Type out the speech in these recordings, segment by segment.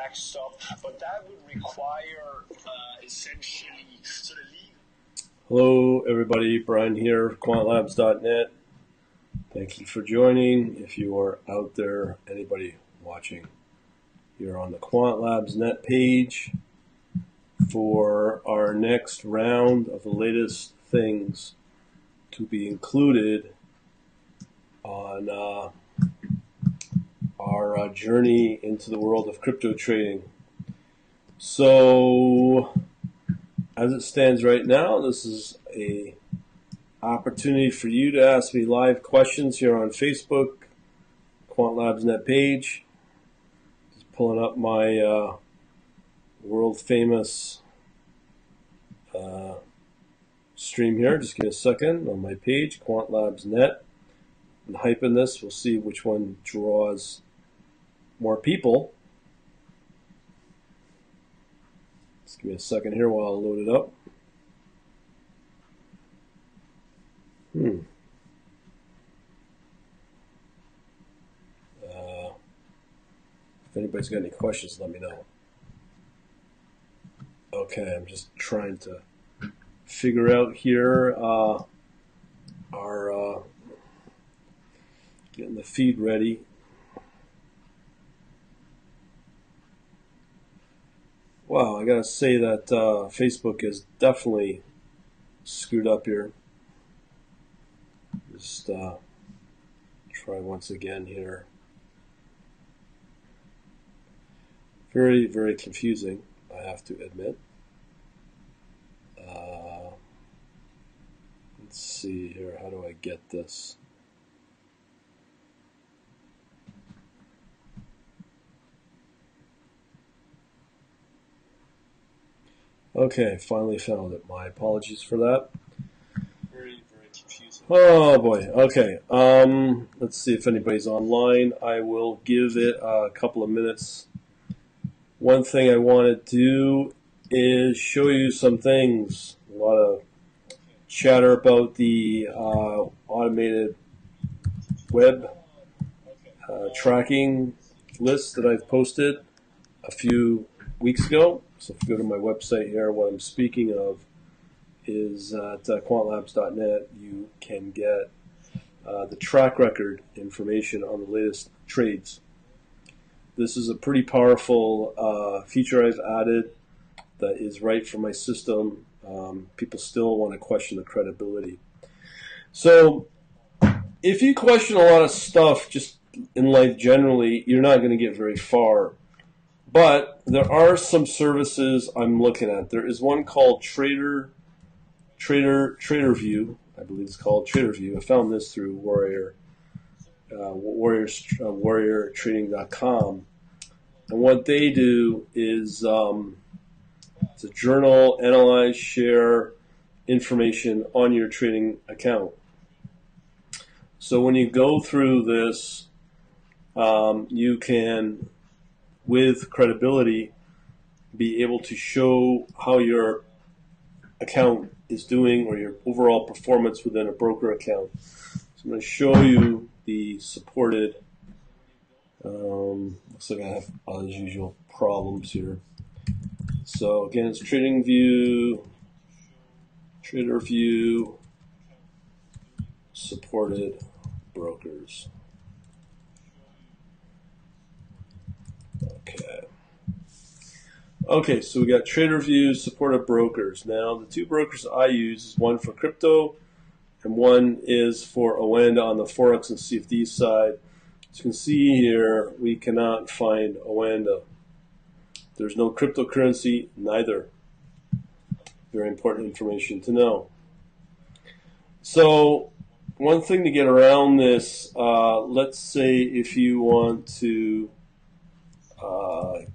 tax stuff, but that would require essentially sort of legal. Hello everybody, Brian here, quantlabs.net. Thank you for joining. If you are out there, anybody watching, you're on the quantlabs.net page for our next round of the latest things to be included on our journey into the world of crypto trading. So, as it stands right now, this is a opportunity for you to ask me live questions here on Facebook, quantlabs.net page. Just pulling up my world famous stream here. Just give me a second on my page, quantlabs.net. And hyping this, we'll see which one draws more people. Just give me a second here while I load it up. If anybody's got any questions, let me know. Okay, I'm just trying to figure out here our getting the feed ready. Wow, I gotta say that Facebook is definitely screwed up here. Just try once again here. Very, very confusing, I have to admit. Let's see here, how do I get this? Okay, finally found it. My apologies for that. Very, very confusing. Oh boy. Okay. Let's see if anybody's online. I will give it a couple of minutes. One thing I want to do is show you some things. A lot of chatter about the automated web tracking list that I've posted a few weeks ago. So if you go to my website here, what I'm speaking of is at quantlabs.net, you can get the track record information on the latest trades. This is a pretty powerful feature I've added that is right for my system. People still want to question the credibility. So if you question a lot of stuff just in life generally, you're not going to get very far. But there are some services I'm looking at. There is one called TraderView. I believe it's called TraderView. I found this through warriortrading.com. And what they do is it's a journal, analyze, share information on your trading account. So when you go through this, you can, with credibility, be able to show how your account is doing or your overall performance within a broker account. So I'm going to show you the supported, looks like I have as usual problems here. So again, it's TradingView, TraderView, supported brokers. Okay, so we got TraderView, supported brokers. Now, the two brokers I use is one for crypto and one is for OEND on the forex and CFD side. As you can see here, we cannot find OEND. There's no cryptocurrency, neither. Very important information to know. So, one thing to get around this, let's say if you want to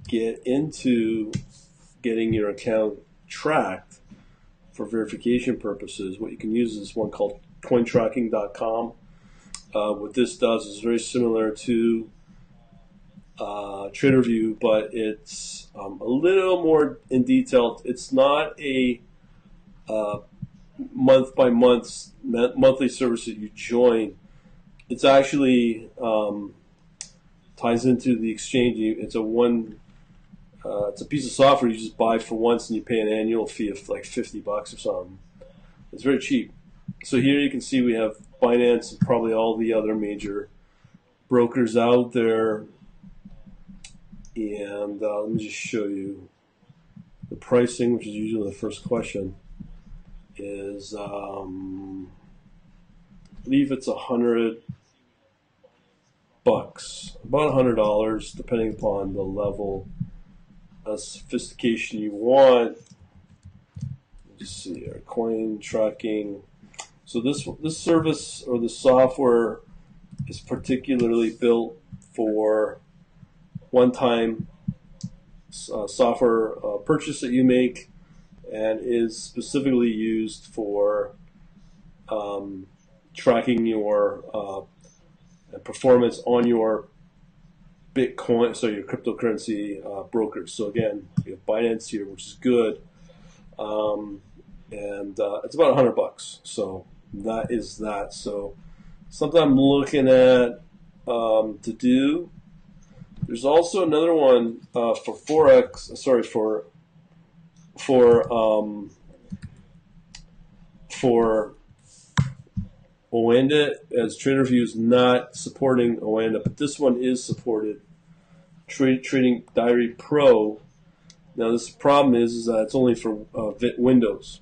get into getting your account tracked for verification purposes, what you can use is one called cointracking.com. What this does is very similar to TraderView, but it's a little more in detail. It's not a monthly service that you join. It's actually ties into the exchange. It's a one It's a piece of software you just buy for once and you pay an annual fee of like $50 or something. It's very cheap. So here you can see we have Binance and probably all the other major brokers out there. And let me just show you the pricing, which is usually the first question. Is I believe it's $100, about $100, depending upon the level of sophistication you want. Let's see here, coin tracking. So this service or the software is particularly built for one-time software purchase that you make, and is specifically used for tracking your performance on your Bitcoin, so your cryptocurrency brokers. So again, we have Binance here, which is good, and it's about $100. So that is that. So something I'm looking at to do. There's also another one for forex. Sorry, for Oanda, as TraderView is not supporting Oanda, but this one is supported. Trading Diary Pro. Now this problem is that it's only for Windows.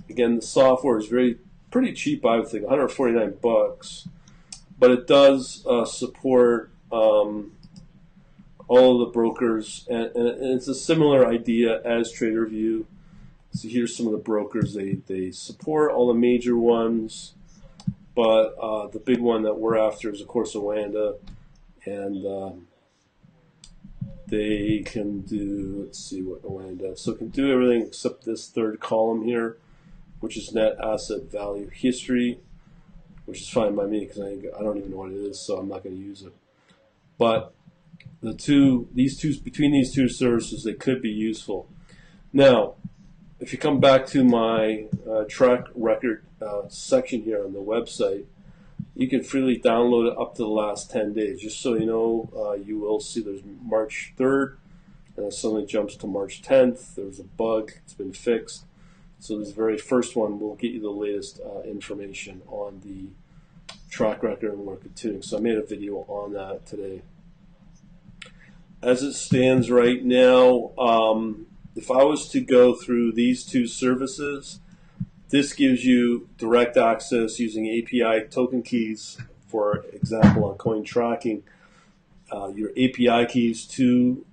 Again, the software is pretty cheap. I would think $149, but it does support all of the brokers, and it's a similar idea as TraderView. So here's some of the brokers. They support all the major ones, but the big one that we're after is, of course, Oanda, and they can do, let's see what Oanda does. So it can do everything except this third column here, which is net asset value history, which is fine by me because I don't even know what it is, so I'm not going to use it. But between these two services, they could be useful. Now, if you come back to my track record section here on the website, you can freely download it up to the last 10 days. Just so you know, you will see there's March 3rd, and it suddenly jumps to March 10th. There was a bug. It's been fixed. So this very first one will get you the latest information on the track record and market tuning. So I made a video on that today. As it stands right now, if I was to go through these two services, this gives you direct access using API token keys, for example, on coin tracking, your API keys to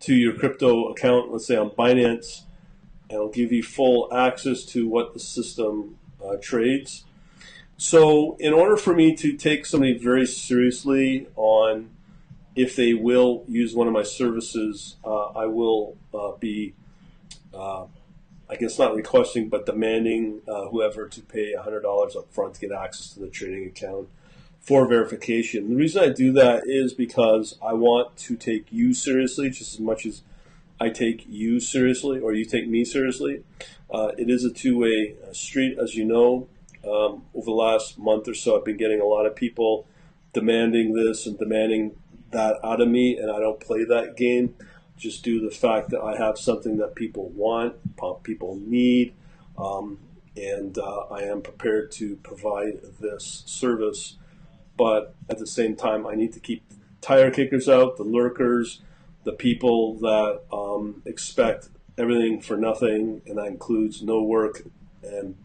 your crypto account, let's say on Binance, and it'll give you full access to what the system trades. So in order for me to take somebody very seriously on if they will use one of my services, I will be, I guess not requesting, but demanding whoever to pay $100 up front to get access to the trading account for verification. The reason I do that is because I want to take you seriously just as much as I take you seriously, or you take me seriously. It is a two-way street, as you know. Over the last month or so, I've been getting a lot of people demanding this and demanding that out of me, and I don't play that game just due to the fact that I have something that people want, people need, and I am prepared to provide this service. But at the same time, I need to keep the tire kickers out, the lurkers, the people that expect everything for nothing, and that includes no work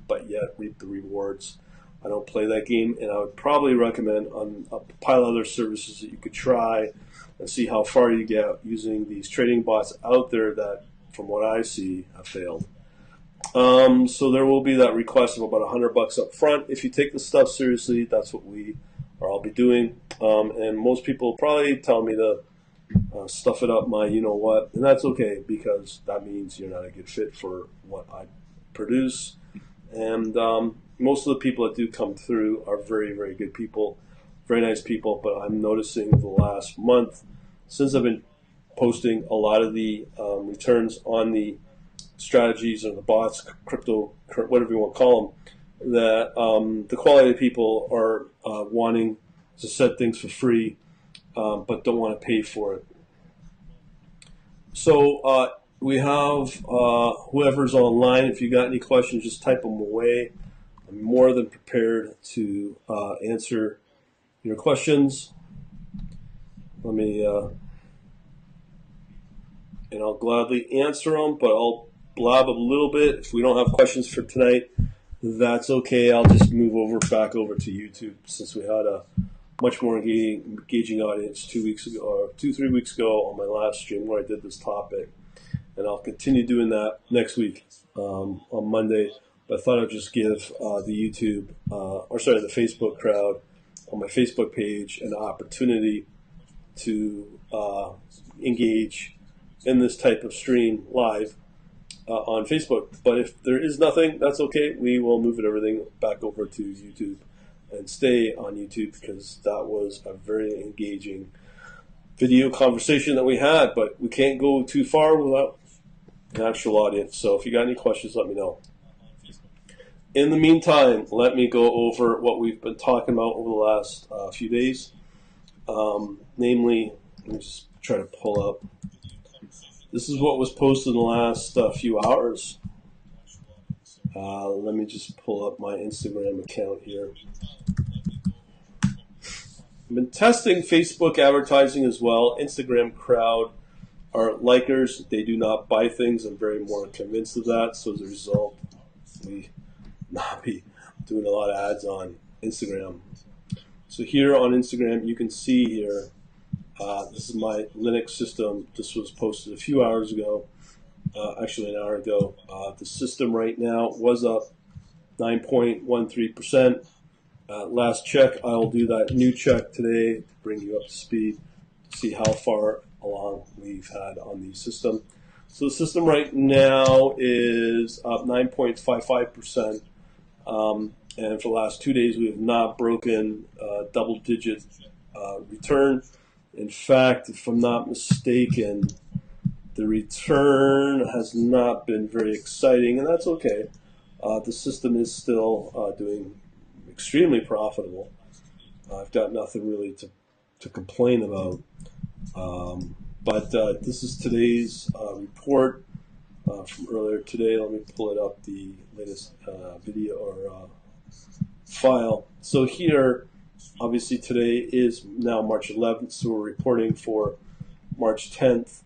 but yet reap the rewards. I don't play that game, and I would probably recommend on a pile of other services that you could try and see how far you get using these trading bots out there that, from what I see, have failed. So there will be that request of about $100 up front. If you take the stuff seriously, that's what I'll be doing. And most people probably tell me to stuff it up my you-know-what, and that's okay because that means you're not a good fit for what I produce. And most of the people that do come through are very, very good people, very nice people, but I'm noticing the last month, since I've been posting a lot of the returns on the strategies or the bots, crypto, whatever you want to call them, that the quality of people are wanting to set things for free, but don't want to pay for it. So we have whoever's online. If you got any questions, just type them away. I'm more than prepared to answer your questions. Let me, and I'll gladly answer them, but I'll blab a little bit. If we don't have questions for tonight, that's okay. I'll just move back over to YouTube, since we had a much more engaging audience 2 weeks ago, or 3 weeks ago, on my last stream where I did this topic. And I'll continue doing that next week on Monday. But I thought I'd just give the Facebook crowd on my Facebook page an opportunity to engage in this type of stream live on Facebook. But if there is nothing, that's okay. We will move everything back over to YouTube and stay on YouTube, because that was a very engaging video conversation that we had. But we can't go too far without an actual audience. So if you got any questions, let me know. In the meantime, let me go over what we've been talking about over the last few days. Namely, let me just try to pull up. This is what was posted in the last few hours. Let me just pull up my Instagram account here. I've been testing Facebook advertising as well. Instagram crowd are likers. They do not buy things. I'm very more convinced of that. So as a result, we not be doing a lot of ads on Instagram. So here on Instagram, you can see here, this is my Linux system. This was posted a few hours ago, actually an hour ago. The system right now was up 9.13%. Last check, I'll do that new check today to bring you up to speed, to see how far along we've had on the system. So the system right now is up 9.55%. And for the last 2 days, we have not broken double-digit return. In fact, if I'm not mistaken, the return has not been very exciting, and that's okay. The system is still doing extremely profitable. I've got nothing really to complain about. But this is today's report from earlier today. Let me pull it up, the latest video or file. So here, obviously today is now March 11th, so we're reporting for March 10th.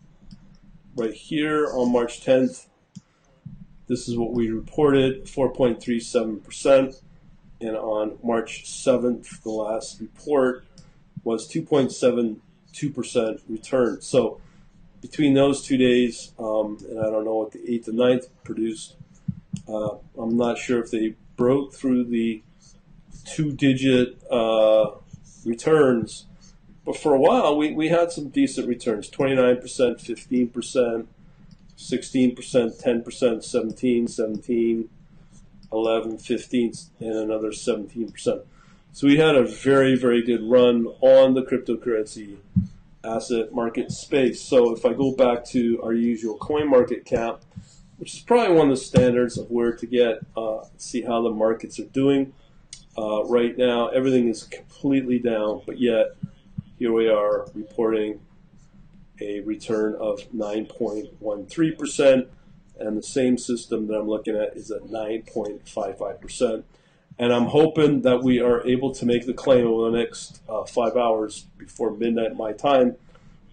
Right here on March 10th, this is what we reported, 4.37%. And on March 7th, the last report was 2.72% return. So between those 2 days, and I don't know what the 8th and 9th produced, I'm not sure if they broke through the two-digit returns. But for a while, we had some decent returns, 29%, 15%, 16%, 10%, 17, 11, 15, and another 17%. So we had a very, very good run on the cryptocurrency asset market space. So if I go back to our usual coin market cap, which is probably one of the standards of where to get, see how the markets are doing. Right now, everything is completely down, but yet here we are reporting a return of 9.13%, and the same system that I'm looking at is at 9.55%. And I'm hoping that we are able to make the claim over the next 5 hours before midnight my time.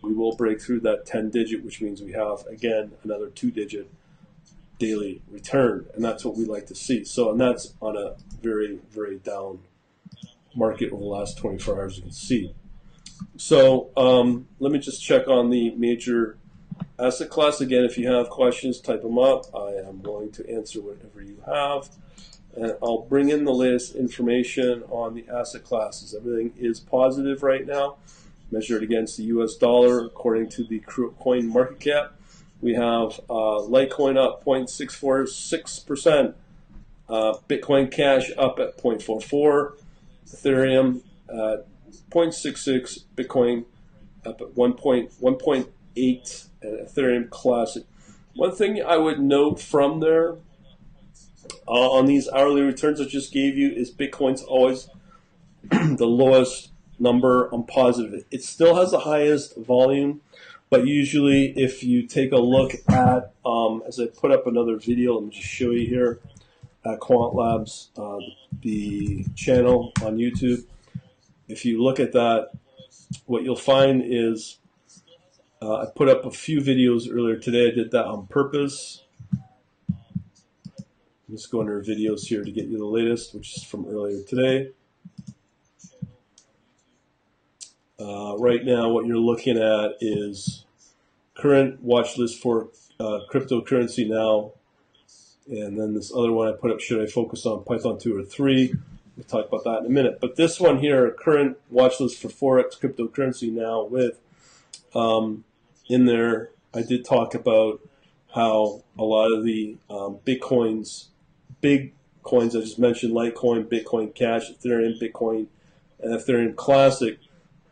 We will break through that 10-digit, which means we have, again, another 2-digit daily return, and that's what we like to see. So, and that's on a very, very down market over the last 24 hours, you can see. So let me just check on the major asset class. Again, if you have questions, type them up. I am willing to answer whatever you have. And I'll bring in the latest information on the asset classes. Everything is positive right now, measured against the US dollar according to the coin market cap. We have Litecoin up 0.646%, Bitcoin Cash up at 0.44, Ethereum at 0.66, Bitcoin up at 1.8, and Ethereum Classic. One thing I would note from there on these hourly returns I just gave you is Bitcoin's always the lowest number on positive. It still has the highest volume But usually, if you take a look at, as I put up another video, let me just show you here at Quant Labs, the channel on YouTube. If you look at that, what you'll find is I put up a few videos earlier today. I did that on purpose. Let's go under videos here to get you the latest, which is from earlier today. Right now, what you're looking at is current watch list for cryptocurrency now. And then this other one I put up, should I focus on Python 2 or 3? We'll talk about that in a minute. But this one here, current watch list for forex cryptocurrency now with, in there, I did talk about how a lot of the big coins I just mentioned, Litecoin, Bitcoin Cash, Ethereum, Bitcoin, and Ethereum Classic.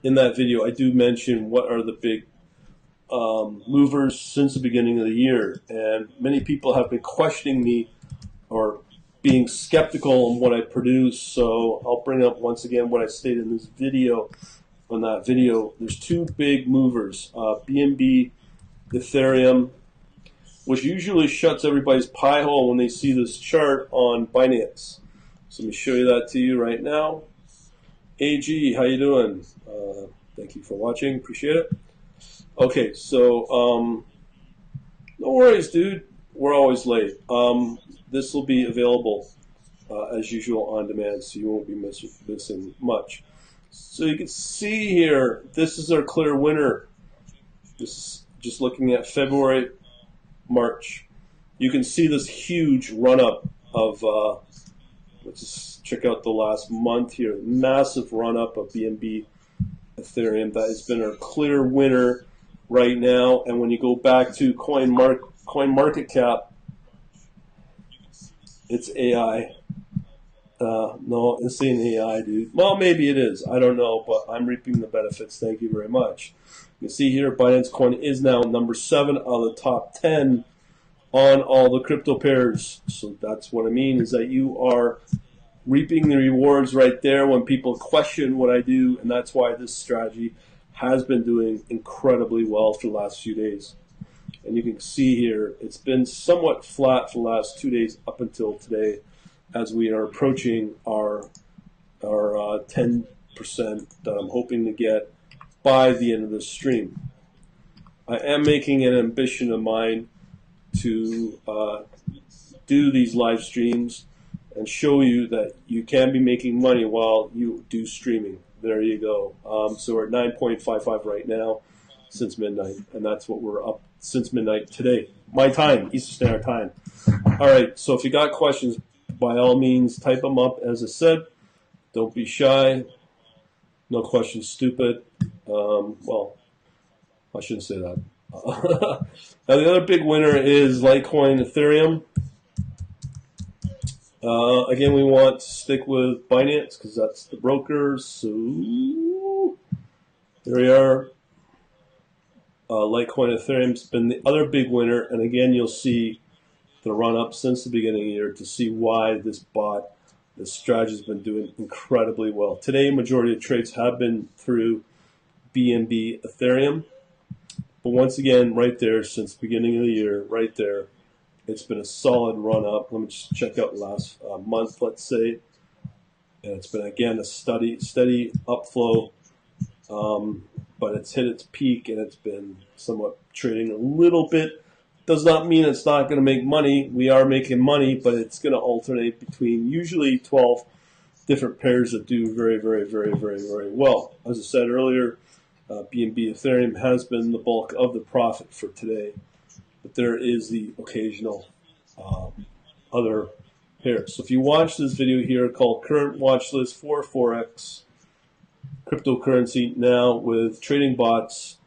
In that video, I do mention what are the big movers since the beginning of the year. And many people have been questioning me or being skeptical on what I produce. So I'll bring up once again what I stated in this video. On that video, there's two big movers, BNB, Ethereum, which usually shuts everybody's pie hole when they see this chart on Binance. So let me show you that to you right now. AG, how you doing? Thank you for watching. Appreciate it. Okay, so no worries, dude. We're always late. This will be available as usual on demand, so you won't be missing much. So you can see here, this is our clear winner. This is just looking at February, March. You can see this huge run-up of, let's just check out the last month here, massive run-up of BNB Ethereum. That has been our clear winner right now. And when you go back to coin market cap, it's AI. No, it's ain't AI, dude. Well, maybe it is. I don't know, but I'm reaping the benefits. Thank you very much. You can see here, Binance Coin is now number 7 out of the top 10 on all the crypto pairs. So that's what I mean, is that you are reaping the rewards right there when people question what I do, and that's why this strategy has been doing incredibly well for the last few days. And you can see here, it's been somewhat flat for the last 2 days up until today, as we are approaching our 10% that I'm hoping to get by the end of this stream. I am making an ambition of mine to do these live streams and show you that you can be making money while you do streaming. There you go. So we're at 9.55 right now since midnight, and that's what we're up since midnight today. My time, Eastern Standard Time. All right, so if you got questions, by all means, type them up. As I said, don't be shy. No questions stupid. Well, I shouldn't say that. Now, the other big winner is Litecoin Ethereum. Again, we want to stick with Binance because that's the broker. So there we are. Litecoin Ethereum's been the other big winner. And again, you'll see the run up since the beginning of the year to see why this strategy has been doing incredibly well. Today, majority of trades have been through BNB Ethereum. But once again, right there, since the beginning of the year, right there, it's been a solid run up. Let me just check out last month, let's say. And it's been, again, a steady upflow. But it's hit its peak, and it's been somewhat trading a little bit. Does not mean it's not going to make money. We are making money, but it's going to alternate between usually 12 different pairs that do very, very, very, very, very well. As I said earlier, BNB Ethereum has been the bulk of the profit for today. But there is the occasional other pairs. So if you watch this video here called Current Watch List for Forex Cryptocurrency Now with Trading Bots,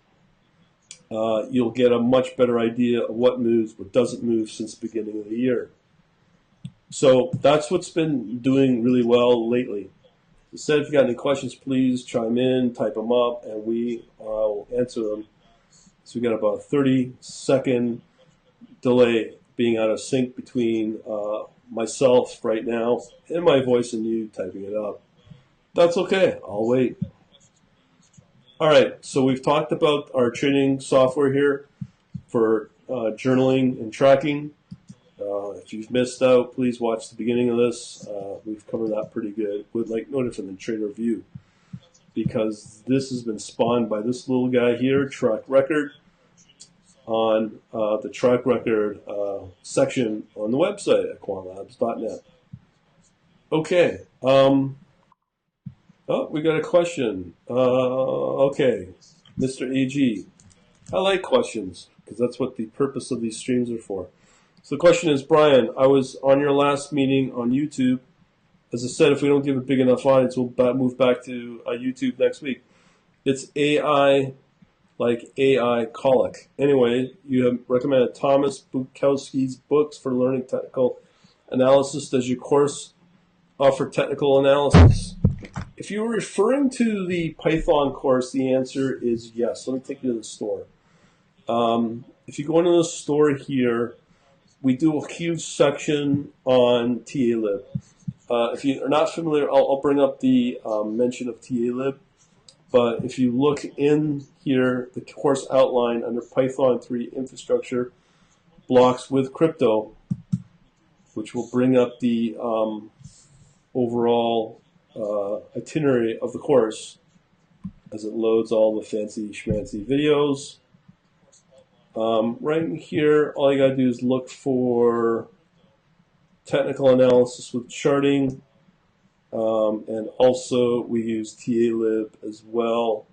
you'll get a much better idea of what moves, what doesn't move since the beginning of the year. So that's what's been doing really well lately. As I said, if you got any questions, please chime in, type them up, and we will answer them. So we got about a 30-second delay being out of sync between myself right now and my voice and you typing it up. That's okay. I'll wait. All right, so we've talked about our trading software here for journaling and tracking. If you've missed out, please watch the beginning of this. We've covered that pretty good. With like no different than Trader View, because this has been spawned by this little guy here, Track Record, on the Track Record section on the website at quantlabs.net. Okay. Oh, we got a question. Okay, Mr. AG. I like questions because that's what the purpose of these streams are for. So the question is, Brian, I was on your last meeting on YouTube. As I said, if we don't give a big enough audience, we'll move back to YouTube next week. It's AI, like AI colic. Anyway, you have recommended Thomas Bukowski's books for learning technical analysis. Does your course offer technical analysis? If you're referring to the Python course, the answer is yes. Let me take you to the store. If you go into the store here, we do a huge section on TALib. If you're not familiar, I'll bring up the mention of TALib. But if you look in here, the course outline under Python 3 infrastructure blocks with crypto, which will bring up the overall itinerary of the course as it loads all the fancy schmancy videos. Right in here, all you gotta do is look for technical analysis with charting, and also we use TALib as well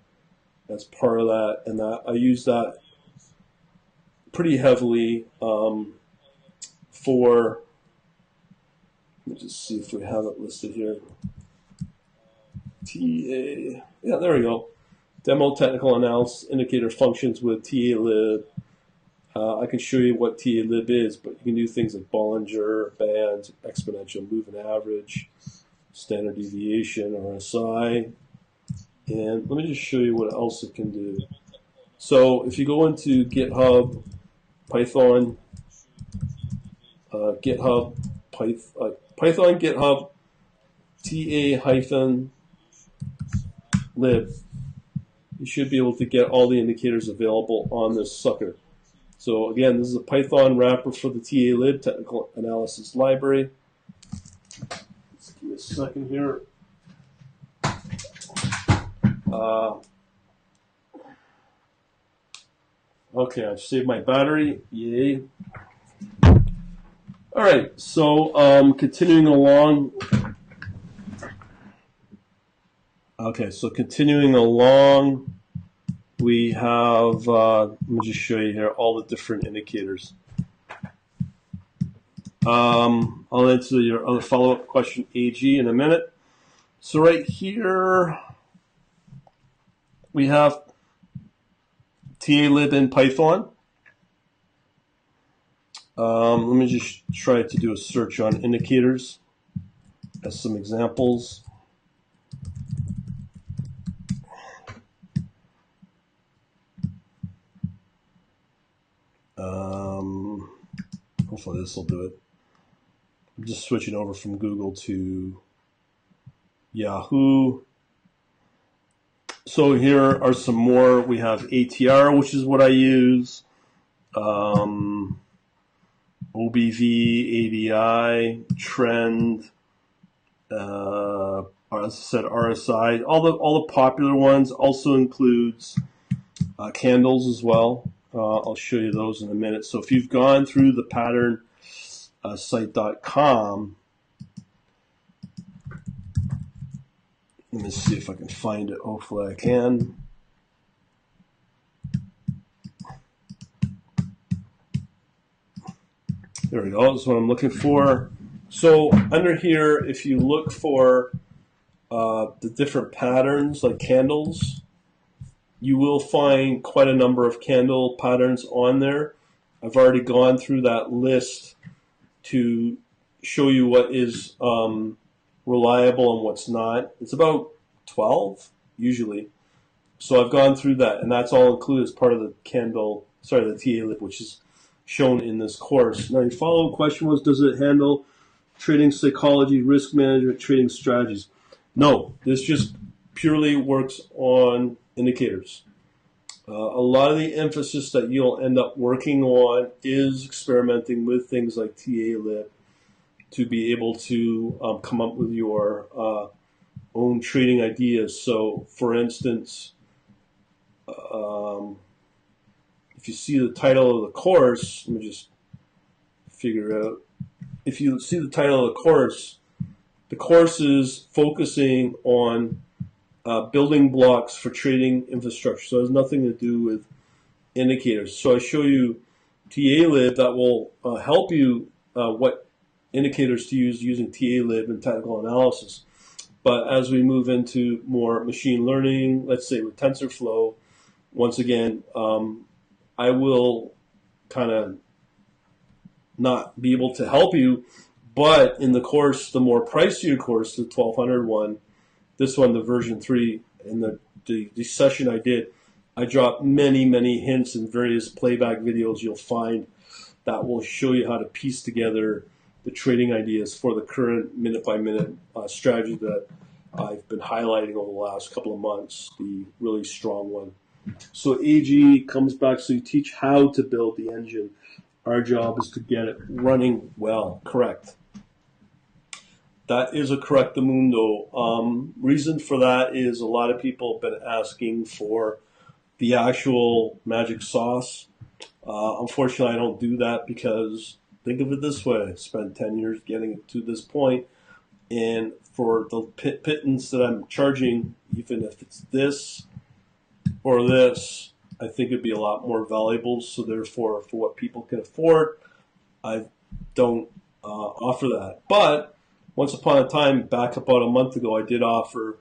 as part of that, and I use that pretty heavily for, let me just see if we have it listed here. TA, yeah, there we go. Demo technical analysis indicator functions with TALib. I can show you what TALib is, but you can do things like Bollinger Bands, exponential moving average, standard deviation, RSI. And let me just show you what else it can do. So if you go into GitHub, Python, Python GitHub, TA-lib, you should be able to get all the indicators available on this sucker. So again, this is a Python wrapper for the TALib technical analysis library. Just give me a second here. Okay, I've saved my battery. Yay. All right, so continuing along. Okay, so continuing along, we have, let me just show you here all the different indicators. I'll answer your other follow-up question, AG, in a minute. So right here, we have TALib in Python. Let me just try to do a search on indicators as some examples. Hopefully this will do it. I'm just switching over from Google to Yahoo. So here are some more. We have ATR, which is what I use. OBV, ADI, Trend, as I said, RSI. All the popular ones. Also includes candles as well. I'll show you those in a minute. So if you've gone through the pattern site.com, let me see if I can find it. Hopefully I can. There we go. That's what I'm looking for. So under here, if you look for the different patterns like candles, you will find quite a number of candle patterns on there. I've already gone through that list to show you what is reliable and what's not. It's about 12 usually. So I've gone through that, and that's all included as part of the the TALib, which is shown in this course. Now, your follow-up question was, does it handle trading psychology, risk management, trading strategies? No, this just purely works on indicators. A lot of the emphasis that you'll end up working on is experimenting with things like TA-lib to be able to come up with your own trading ideas. So, for instance, if you see the title of the course, let me just figure out. If you see the title of the course is focusing on building blocks for trading infrastructure. So it has nothing to do with indicators. So I show you TA-lib that will help you what indicators to use using TA-lib and technical analysis. But as we move into more machine learning, let's say with TensorFlow, once again, I will kind of not be able to help you, but in the course, the more pricier course, the 1200 one, this one, the version 3, in the session I did, I dropped many hints in various playback videos you'll find that will show you how to piece together the trading ideas for the current minute-by-minute strategy that I've been highlighting over the last couple of months, the really strong one. So AG comes back, so you teach how to build the engine. Our job is to get it running well. Correct. That is a correctamundo. Reason for that is a lot of people have been asking for the actual magic sauce. Unfortunately, I don't do that because, think of it this way, I spent 10 years getting it to this point, and for the pittance that I'm charging, even if it's this or this, I think it'd be a lot more valuable. So therefore, for what people can afford, I don't offer that. But once upon a time, back about a month ago, I did offer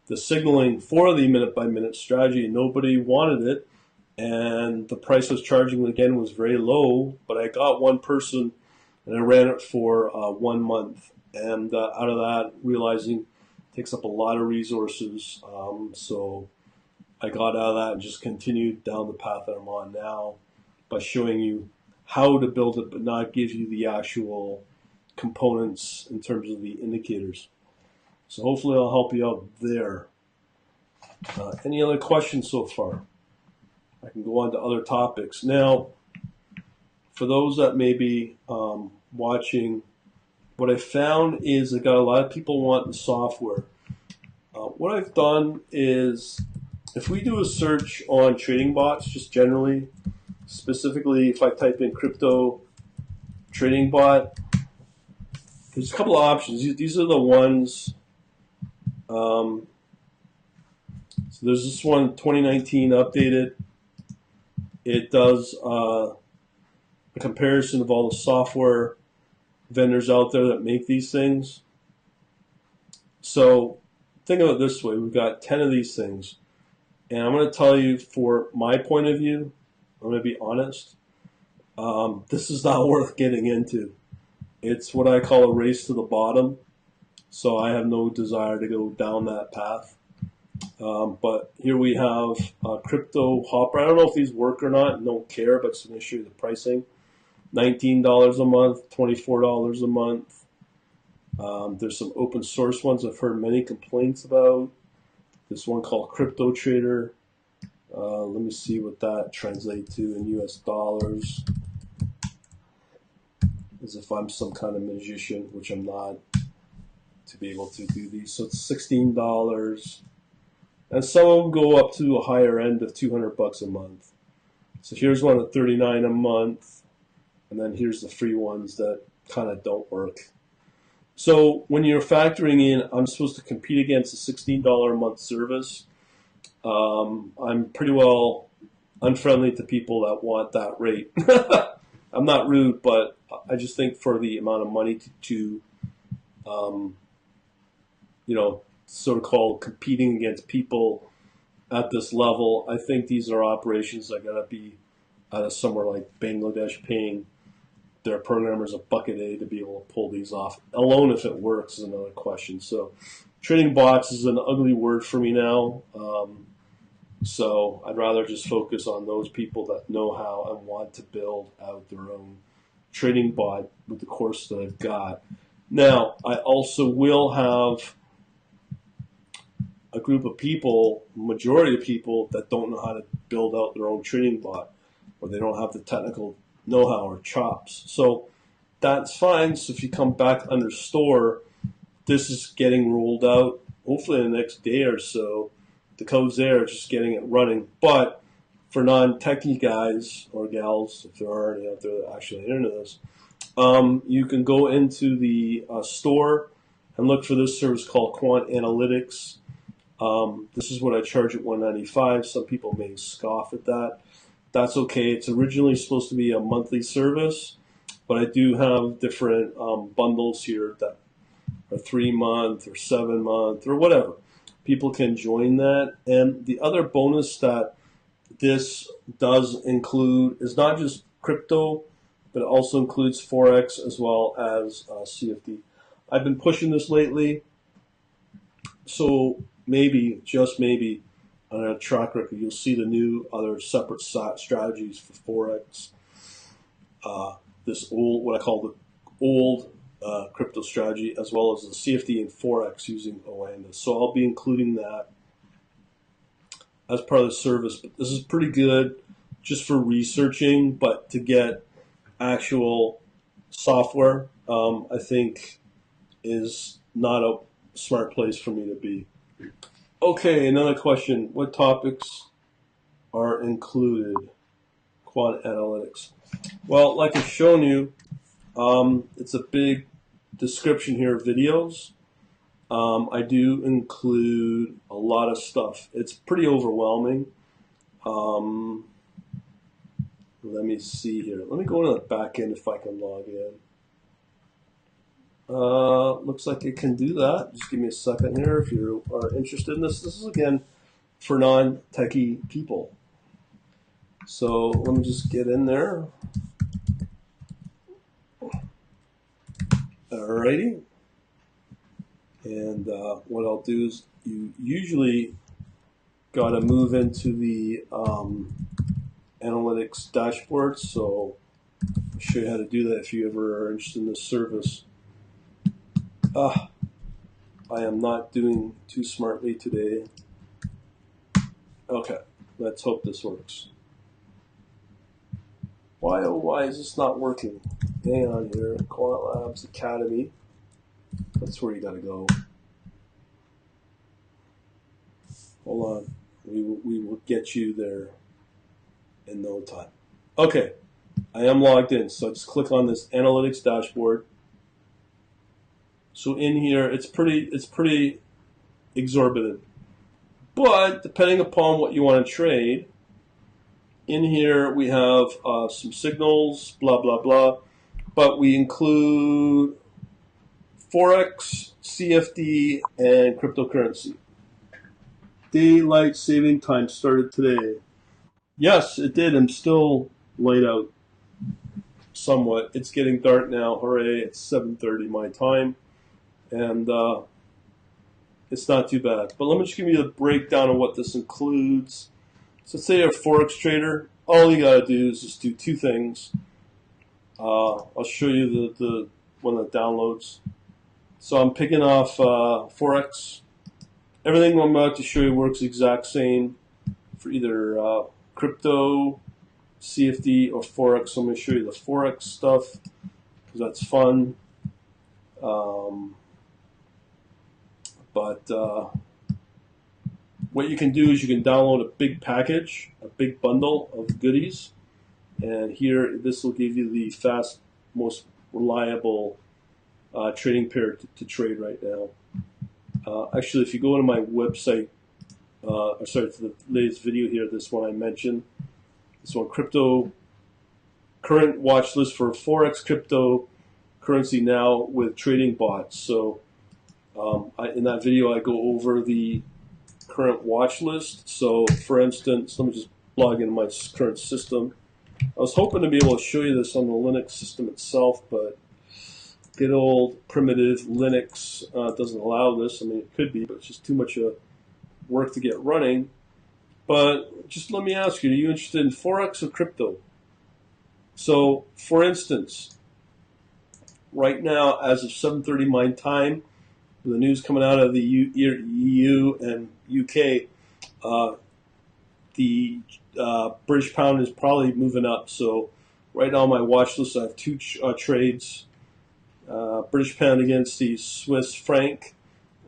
the signaling for the minute-by-minute strategy, and nobody wanted it. And the price I was charging, again, was very low, but I got one person, and I ran it for 1 month. And out of that, realizing it takes up a lot of resources, so I got out of that and just continued down the path that I'm on now by showing you how to build it, but not give you the actual components in terms of the indicators. So hopefully I'll help you out there. Any other questions so far? I can go on to other topics. Now, for those that may be watching, what I found is I got a lot of people wanting software. What I've done is, if we do a search on trading bots, just generally, specifically if I type in crypto trading bot, there's a couple of options. These are the ones. So there's this one, 2019 updated. It does a comparison of all the software vendors out there that make these things. So think of it this way. We've got 10 of these things. And I'm going to tell you, for my point of view, I'm going to be honest, this is not worth getting into. It's what I call a race to the bottom. So I have no desire to go down that path. But here we have Crypto Hopper. I don't know if these work or not. Don't care, but it's an issue of the pricing. $19 a month, $24 a month. There's some open source ones I've heard many complaints about. This one called Crypto Trader. Let me see what that translates to in US dollars. As if I'm some kind of magician, which I'm not, to be able to do these. So it's $16. And some of them go up to a higher end of $200 a month. So here's one at $39 a month. And then here's the free ones that kind of don't work. So when you're factoring in, I'm supposed to compete against a $16 a month service. I'm pretty well unfriendly to people that want that rate. I'm not rude, but I just think for the amount of money to so-called competing against people at this level, I think these are operations that got to be out of somewhere like Bangladesh paying their programmers a buck a day to be able to pull these off. Alone, if it works, is another question. So trading bots is an ugly word for me now. So I'd rather just focus on those people that know how and want to build out their own trading bot with the course that I've got. Now, I also will have a group of people, majority of people that don't know how to build out their own trading bot, or they don't have the technical know-how or chops. So that's fine. So if you come back under store, this is getting rolled out hopefully in the next day or so. The code's there, just getting it running. But for non-techie guys or gals, if there are any out there that actually into this, you can go into the store and look for this service called Quant Analytics. This is what I charge at $195. Some people may scoff at that. That's okay. It's originally supposed to be a monthly service, but I do have different bundles here that are 3-month or 7-month or whatever. People can join that. And the other bonus that this does include is not just crypto, but it also includes forex as well as CFD. I've been pushing this lately, so maybe, just maybe, on a track record, you'll see the new other separate strategies for forex. This old, what I call the old crypto strategy, as well as the CFD and forex using Oanda. So I'll be including that as part of the service. But this is pretty good just for researching, but to get actual software, I think is not a smart place for me to be. Okay, another question. What topics are included? Quant Analytics. Well, like I've shown you, it's a big description here of videos. I do include a lot of stuff. It's pretty overwhelming. Let me see here. Let me go to the back end if I can log in. Looks like it can do that. Just give me a second here if you are interested in this. This is, again, for non-techie people. So let me just get in there. Alrighty. And what I'll do is you usually got to move into the analytics dashboard. So I'll show you how to do that if you ever are interested in this service. I am not doing too smartly today. Okay, let's hope this works. Why, oh why is this not working? Hang on here, Quant Labs Academy. That's where you gotta go. Hold on, we will get you there in no time. Okay, I am logged in, so just click on this analytics dashboard. So in here, it's pretty exorbitant. But depending upon what you want to trade, in here we have some signals, blah, blah, blah. But we include forex, CFD, and cryptocurrency. Daylight saving time started today. Yes, it did. I'm still laid out somewhat. It's getting dark now. Hooray, it's 7:30 my time. And it's not too bad. But let me just give you a breakdown of what this includes. So let's say you're a forex trader. All you got to do is just do two things. I'll show you the one that downloads. So I'm picking off forex. Everything I'm about to show you works the exact same for either crypto, CFD, or forex. So I'm going to show you the forex stuff because that's fun. But what you can do is you can download a big package, a big bundle of goodies, and here this will give you the fast, most reliable trading pair to trade right now. Actually, if you go to my website, sorry, to the latest video here, this one I mentioned, this one, crypto current watch list for forex cryptocurrency now with trading bots. So in that video, I go over the current watch list. So, for instance, let me just log into my current system. I was hoping to be able to show you this on the Linux system itself, but good old primitive Linux doesn't allow this. I mean, it could be, but it's just too much work to get running. But just let me ask you, are you interested in forex or crypto? So, for instance, right now, as of 7:30 my time, the news coming out of the EU and UK, the British pound is probably moving up. So right now on my watch list, I have two trades: British pound against the Swiss franc,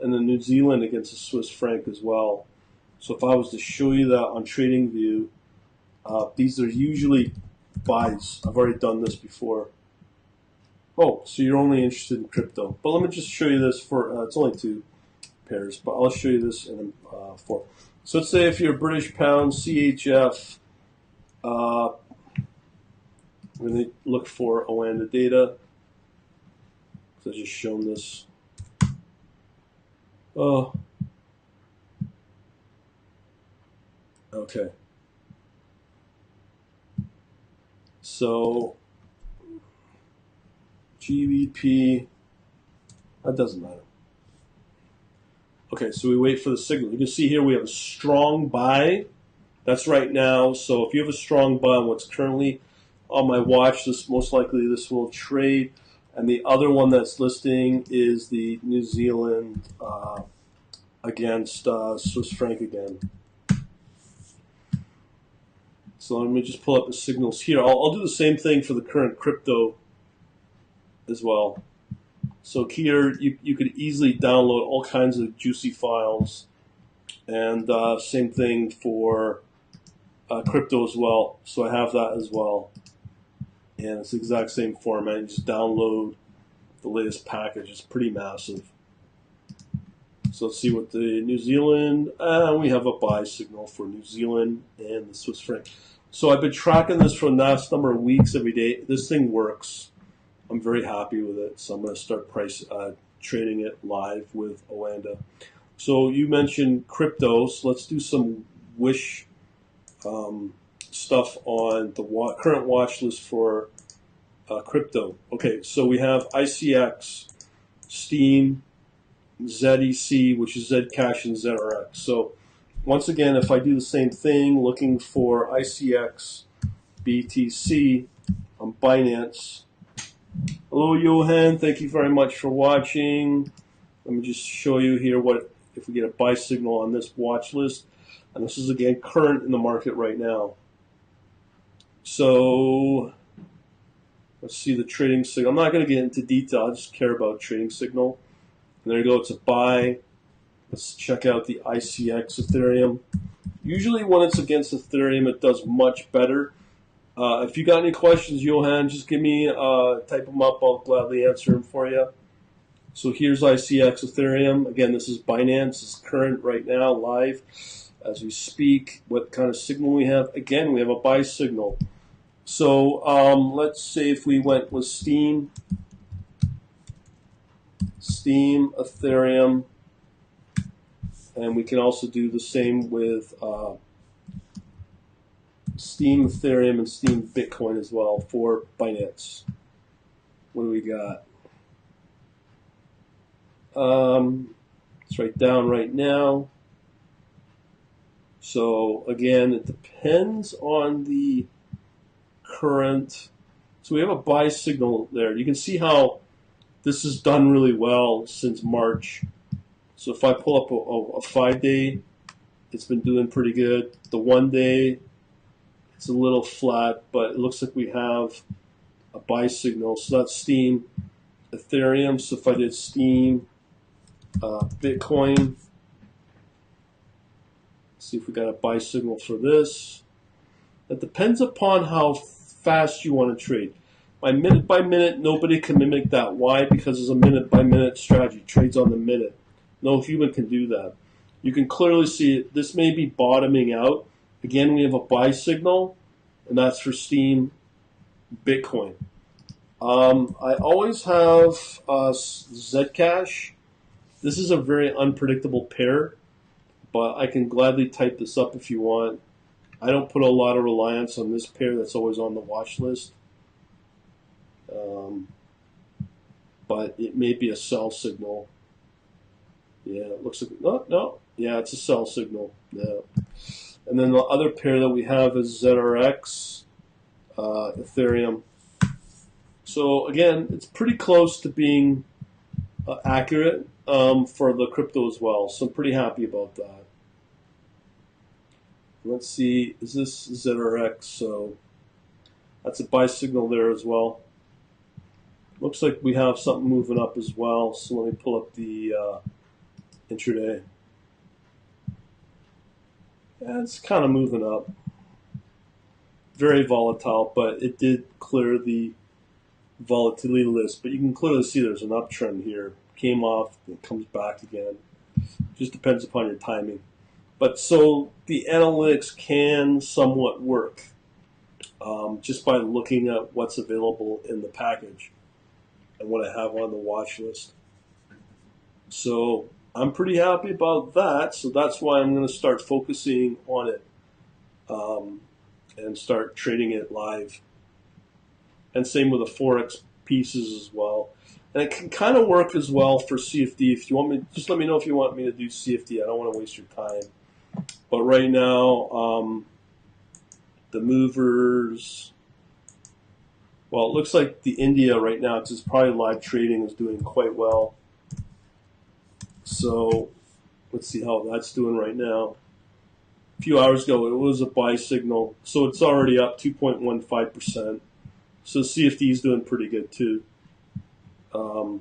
and then New Zealand against the Swiss franc as well. So if I was to show you that on TradingView, these are usually buys. I've already done this before. Oh, so you're only interested in crypto. But let me just show you this for, it's only two pairs, but I'll show you this in four. So let's say if you're British pound, CHF, we're going to look for Oanda data. So I've just shown this. Oh. Okay. So GBP, that doesn't matter. Okay, so we wait for the signal. You can see here we have a strong buy. That's right now. So if you have a strong buy on what's currently on my watch list, most likely this will trade. And the other one that's listing is the New Zealand against Swiss franc again. So let me just pull up the signals here. I'll do the same thing for the current crypto as well. So here you could easily download all kinds of juicy files, and same thing for crypto as well. So I have that as well, and it's the exact same format. You just download the latest package. It's pretty massive. So let's see what the New Zealand, we have a buy signal for New Zealand and the Swiss franc. So I've been tracking this for the last number of weeks every day. This thing works. I'm very happy with it. So I'm going to start trading it live with Oanda. So you mentioned crypto. So let's do some wish stuff on the current watch list for crypto. Okay, so we have ICX, Steam, ZEC, which is Zcash, and ZRX. So once again, if I do the same thing, looking for ICX, BTC on Binance. Hello, Johan. Thank you very much for watching. Let me just show you here what if we get a buy signal on this watch list. And this is, again, current in the market right now. So let's see the trading signal. I'm not going to get into detail. I just care about trading signal. And there you go. It's a buy. Let's check out the ICX Ethereum. Usually when it's against Ethereum, it does much better. If you got any questions, Johan, just give me, type them up. I'll gladly answer them for you. So here's ICX Ethereum. Again, this is Binance. It's current right now, live as we speak. What kind of signal we have? Again, we have a buy signal. So let's say if we went with Steam, Ethereum, and we can also do the same with Steam Ethereum and Steam Bitcoin as well for Binance. What do we got? It's right down right now. So again, it depends on the current. So we have a buy signal there. You can see how this has done really well since March. So if I pull up a 5-day, it's been doing pretty good. The 1-day, it's a little flat, but it looks like we have a buy signal. So that's Steam, Ethereum. So if I did Steam, Bitcoin, see if we got a buy signal for this. It depends upon how fast you want to trade. By minute by minute, nobody can mimic that. Why? Because it's a minute by minute strategy. Trades on the minute. No human can do that. You can clearly see it. This may be bottoming out. Again, we have a buy signal, and that's for Steam, Bitcoin. I always have Zcash. This is a very unpredictable pair, but I can gladly type this up if you want. I don't put a lot of reliance on this pair that's always on the watch list. But it may be a sell signal. Yeah, it looks like, no. Yeah, it's a sell signal. Yeah. And then the other pair that we have is ZRX, Ethereum. So again, it's pretty close to being accurate. for the crypto as well, so I'm pretty happy about that. Let's see, is this ZRX? So that's a buy signal there as well. Looks like we have something moving up as well, so let me pull up the intraday. Yeah, it's kind of moving up. Very volatile, but it did clear the volatility list. But you can clearly see there's an uptrend here. Came off, it comes back again. Just depends upon your timing. But so the analytics can somewhat work just by looking at what's available in the package and what I have on the watch list. So I'm pretty happy about that. So that's why I'm going to start focusing on it and start trading it live. And same with the forex pieces as well. And it can kind of work as well for CFD. If you want me, just let me know if you want me to do CFD. I don't want to waste your time. But right now, the movers, well, it looks like the India right now, because it's probably live trading, is doing quite well. So let's see how that's doing right now. A few hours ago, it was a buy signal. So it's already up 2.15%. So CFD is doing pretty good too. You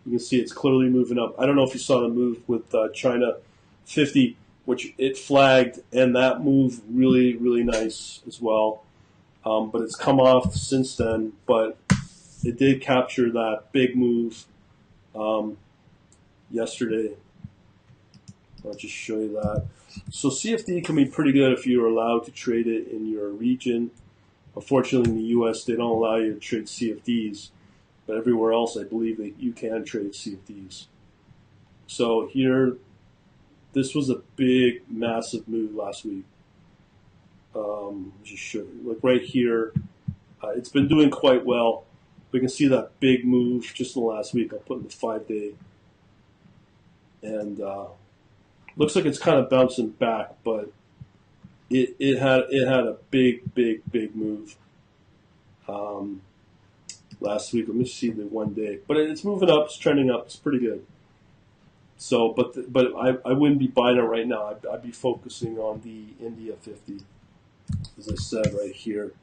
can see it's clearly moving up. I don't know if you saw the move with China 50, which it flagged, and that moved really, really nice as well. But it's come off since then, but it did capture that big move yesterday. I'll just show you that. So CFD can be pretty good if you're allowed to trade it in your region. Unfortunately, in the U.S., they don't allow you to trade CFDs. But everywhere else, I believe that you can trade CFDs. So here, this was a big, massive move last week. Just show you. Like right here, it's been doing quite well. We can see that big move just in the last week. I'll put in the 5-day. And looks like it's kind of bouncing back, but it had a big move last week. Let me see the 1 day, but it's moving up. It's trending up. It's pretty good. So, but I wouldn't be buying it right now. I'd be focusing on the India 50, as I said right here,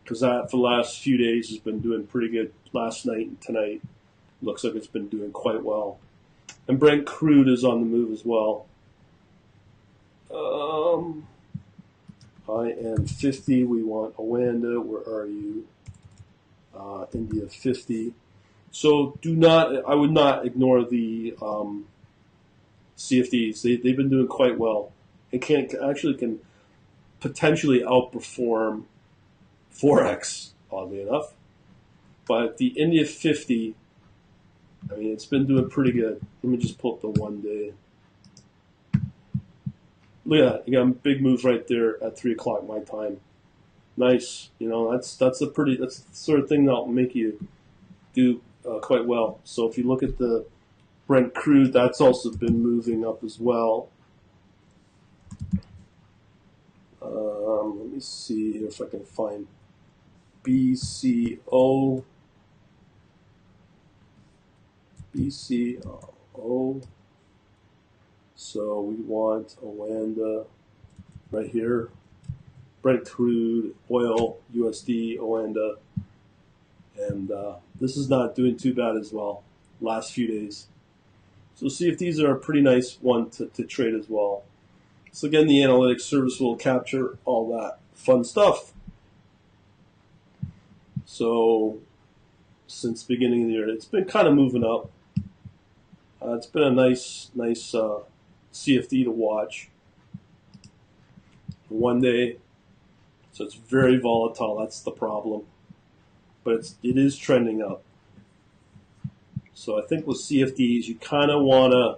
because that for the last few days has been doing pretty good. Last night and tonight looks like it's been doing quite well. And Brent crude is on the move as well. IN 50, we want Oanda. Where are you? India 50. So I would not ignore the CFDs. They've been doing quite well. It can potentially outperform forex, oddly enough. But the India 50, I mean, it's been doing pretty good. Let me just pull up the 1 day. Look at that. You got a big move right there at 3 o'clock my time. Nice. You know, that's the sort of thing that'll make you do quite well. So if you look at the Brent crude, that's also been moving up as well. Let me see if I can find BCO. So we want Oanda right here. Brent crude, oil, USD, Oanda. And this is not doing too bad as well last few days. So see if these are a pretty nice one to trade as well. So again, the analytics service will capture all that fun stuff. So since the beginning of the year, it's been kind of moving up. It's been a nice CFD to watch. 1 day, so it's very volatile. That's the problem, but it is trending up. So I think with CFDs, you kind of want to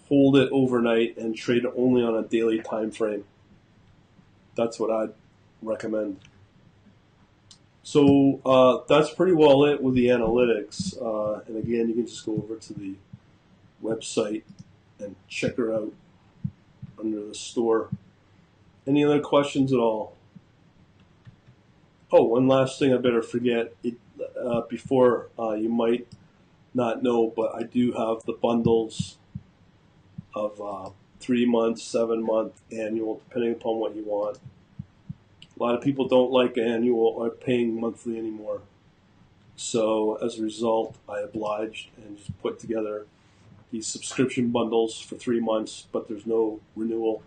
hold it overnight and trade it only on a daily time frame. That's what I'd recommend. So that's pretty well it with the analytics. And again, you can just go over to the website and check her out under the store. Any other questions at all? Oh, one last thing I better forget before you might not know, but I do have the bundles of 3 months, 7 month, annual, depending upon what you want. A lot of people don't like annual or paying monthly anymore. So as a result, I obliged and just put together these subscription bundles for 3 months, but there's no renewal.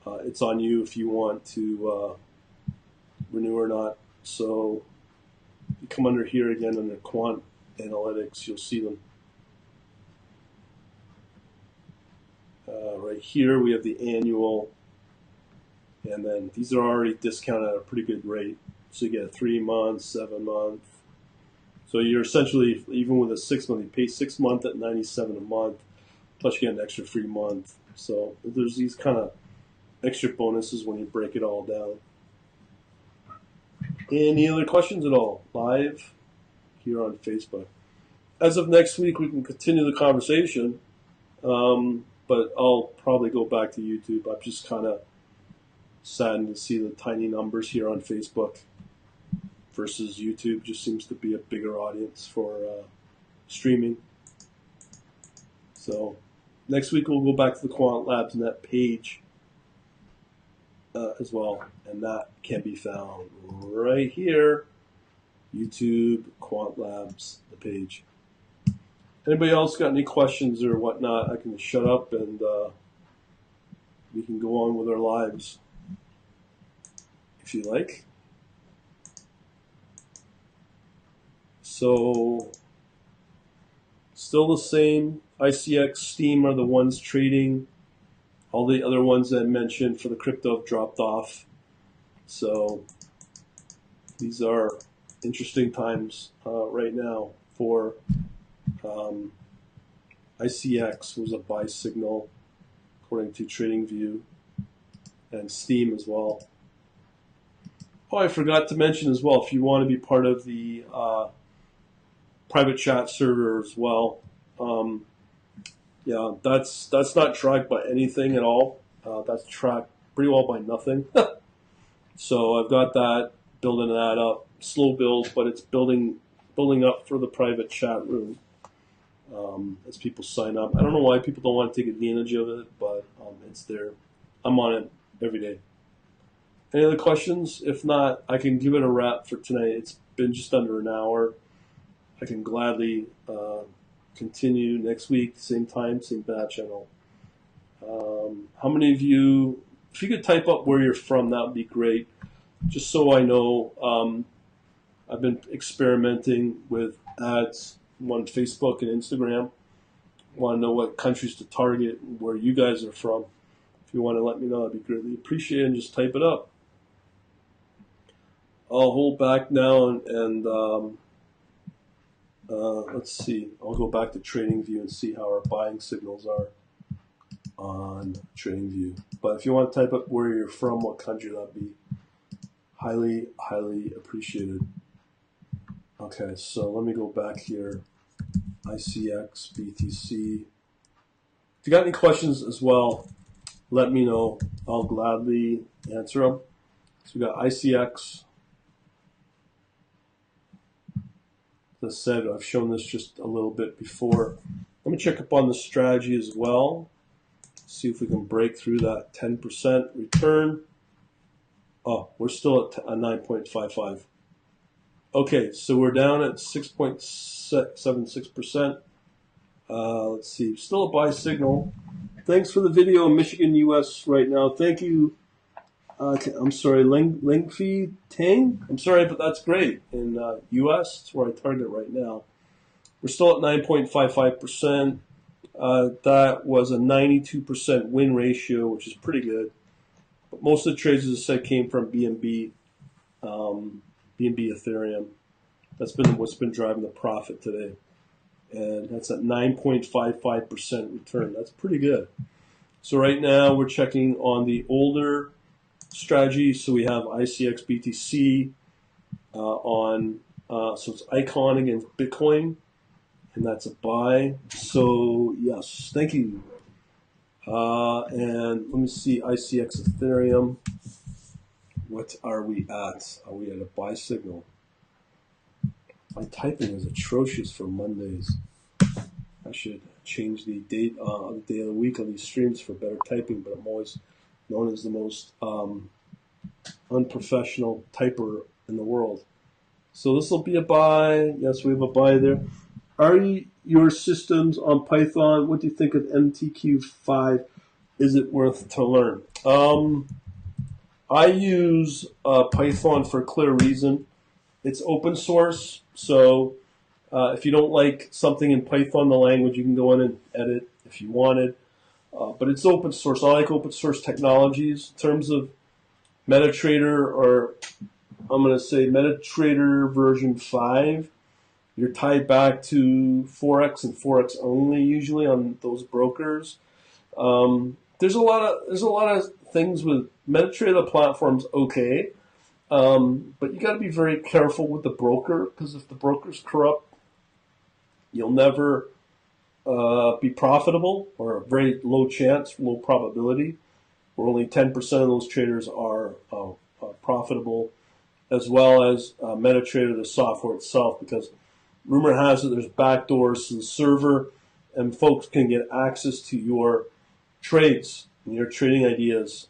It's on you if you want to renew or not. So you come under here again under Quant Analytics, you'll see them. Right here we have the annual, and then these are already discounted at a pretty good rate. So you get a 3 month, 7 month. So you're essentially, even with a 6 month, you pay 6 months at $97 a month, plus you get an extra free month. So there's these kind of extra bonuses when you break it all down. Any other questions at all? Live here on Facebook. As of next week, we can continue the conversation, but I'll probably go back to YouTube. I'm just kind of saddened to see the tiny numbers here on Facebook versus YouTube. Just seems to be a bigger audience for streaming. So next week we'll go back to the Quant Labs Net page as well, and that can be found right here, YouTube, Quant Labs, the page. Anybody else got any questions or whatnot, I can shut up and we can go on with our lives if you like. So still the same. ICX, Steam are the ones trading. All the other ones that I mentioned for the crypto have dropped off. So these are interesting times right now for ICX was a buy signal according to TradingView, and Steam as well. Oh, I forgot to mention as well, if you want to be part of the private chat server as well, yeah, that's not tracked by anything at all. That's tracked pretty well by nothing. So I've got that, building that up, slow build, but it's building up for the private chat room as people sign up. I don't know why people don't want to take advantage of it, but it's there. I'm on it every day. Any other questions? If not, I can give it a wrap for tonight. It's been just under an hour. I can gladly continue next week, same time, same bat channel. How many of you, if you could type up where you're from, that would be great. Just so I know, I've been experimenting with ads on Facebook and Instagram. Want to know what countries to target and where you guys are from. If you want to let me know, that'd be greatly appreciated, and just type it up. I'll hold back now and let's see. I'll go back to TradingView and see how our buying signals are on TradingView. But if you want to type up where you're from, what country, that'd be highly, highly appreciated. Okay, so let me go back here. ICX, BTC. If you got any questions as well, let me know. I'll gladly answer them. So we got ICX. As I said, I've shown this just a little bit before. Let me check up on the strategy as well. See if we can break through that 10% return. Oh, we're still at a 9.55. Okay, so we're down at 6.76%. Let's see, still a buy signal. Thanks for the video, Michigan, US right now. Thank you. I'm sorry, Lingfi Tang? I'm sorry, but that's great. In US, that's where I target right now. We're still at 9.55%. That was a 92% win ratio, which is pretty good. But most of the trades, as I said, came from BNB Ethereum. That's been what's been driving the profit today. And that's at 9.55% return. That's pretty good. So right now we're checking on the older strategy. So we have ICX BTC so it's Icon against Bitcoin, and that's a buy. So yes, thank you. And let me see ICX Ethereum. What are we at? Are we at a buy signal? My typing is atrocious for Mondays. I should change the date the day of the week on these streams for better typing, but I'm always known as the most unprofessional typer in the world. So this will be a buy. Yes, we have a buy there. Are your systems on Python? What do you think of MTQ5? Is it worth to learn? I use Python for a clear reason. It's open source, so if you don't like something in Python, the language, you can go in and edit if you wanted. But it's open source. I like open source technologies. In terms of MetaTrader, or I'm going to say MetaTrader version 5, you're tied back to forex and forex only usually on those brokers. There's a lot of things with MetaTrader platforms. Okay, but you got to be very careful with the broker, because if the broker's corrupt, you'll never be profitable, or a very low chance, low probability, where only 10% of those traders are profitable, as well as MetaTrader, the software itself, because rumor has it there's backdoors to the server, and folks can get access to your trades and your trading ideas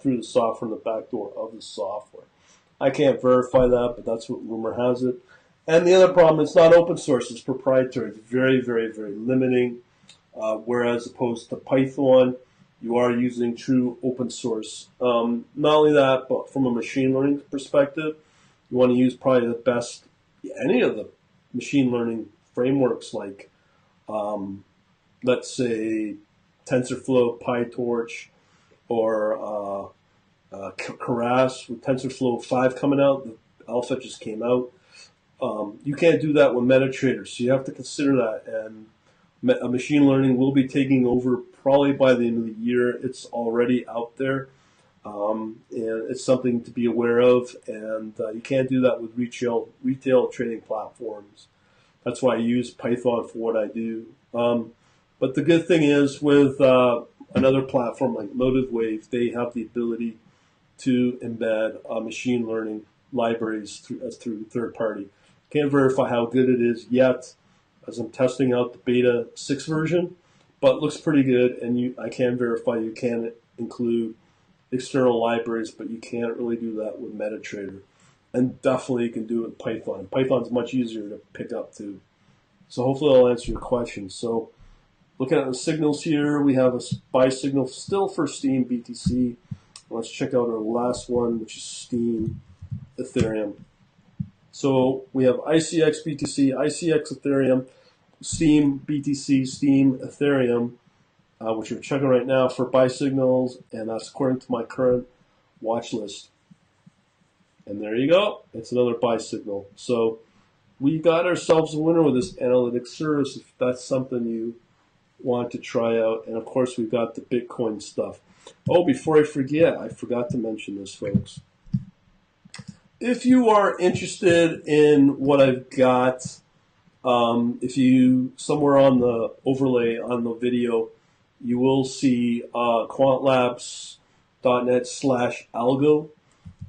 through the software and the backdoor of the software. I can't verify that, but that's what rumor has it. And the other problem, it's not open source, it's proprietary. It's very, very, very limiting. Whereas opposed to Python, you are using true open source. Not only that, but from a machine learning perspective, you want to use probably the best, any of the machine learning frameworks like, let's say, TensorFlow, PyTorch, or Keras with TensorFlow 5 coming out. The alpha just came out. You can't do that with MetaTrader, so you have to consider that. And machine learning will be taking over probably by the end of the year. It's already out there, and it's something to be aware of. And you can't do that with retail trading platforms. That's why I use Python for what I do. But the good thing is with another platform like MotiveWave, they have the ability to embed machine learning libraries through third party. Can't verify how good it is yet, as I'm testing out the beta 6 version, but it looks pretty good. And I can verify you can include external libraries, but you can't really do that with MetaTrader. And definitely you can do it with Python. And Python's much easier to pick up too. So hopefully I'll answer your question. So looking at the signals here, we have a buy signal still for Steam BTC. Let's check out our last one, which is Steam Ethereum. So we have ICX BTC, ICX Ethereum, Steam BTC, Steam Ethereum, which we're checking right now for buy signals, and that's according to my current watch list. And there you go. It's another buy signal. So we got ourselves a winner with this analytics service, if that's something you want to try out. And of course, we've got the Bitcoin stuff. Oh, before I forget, I forgot to mention this, folks. If you are interested in what I've got, if you, somewhere on the overlay on the video, you will see quantlabs.net/algo.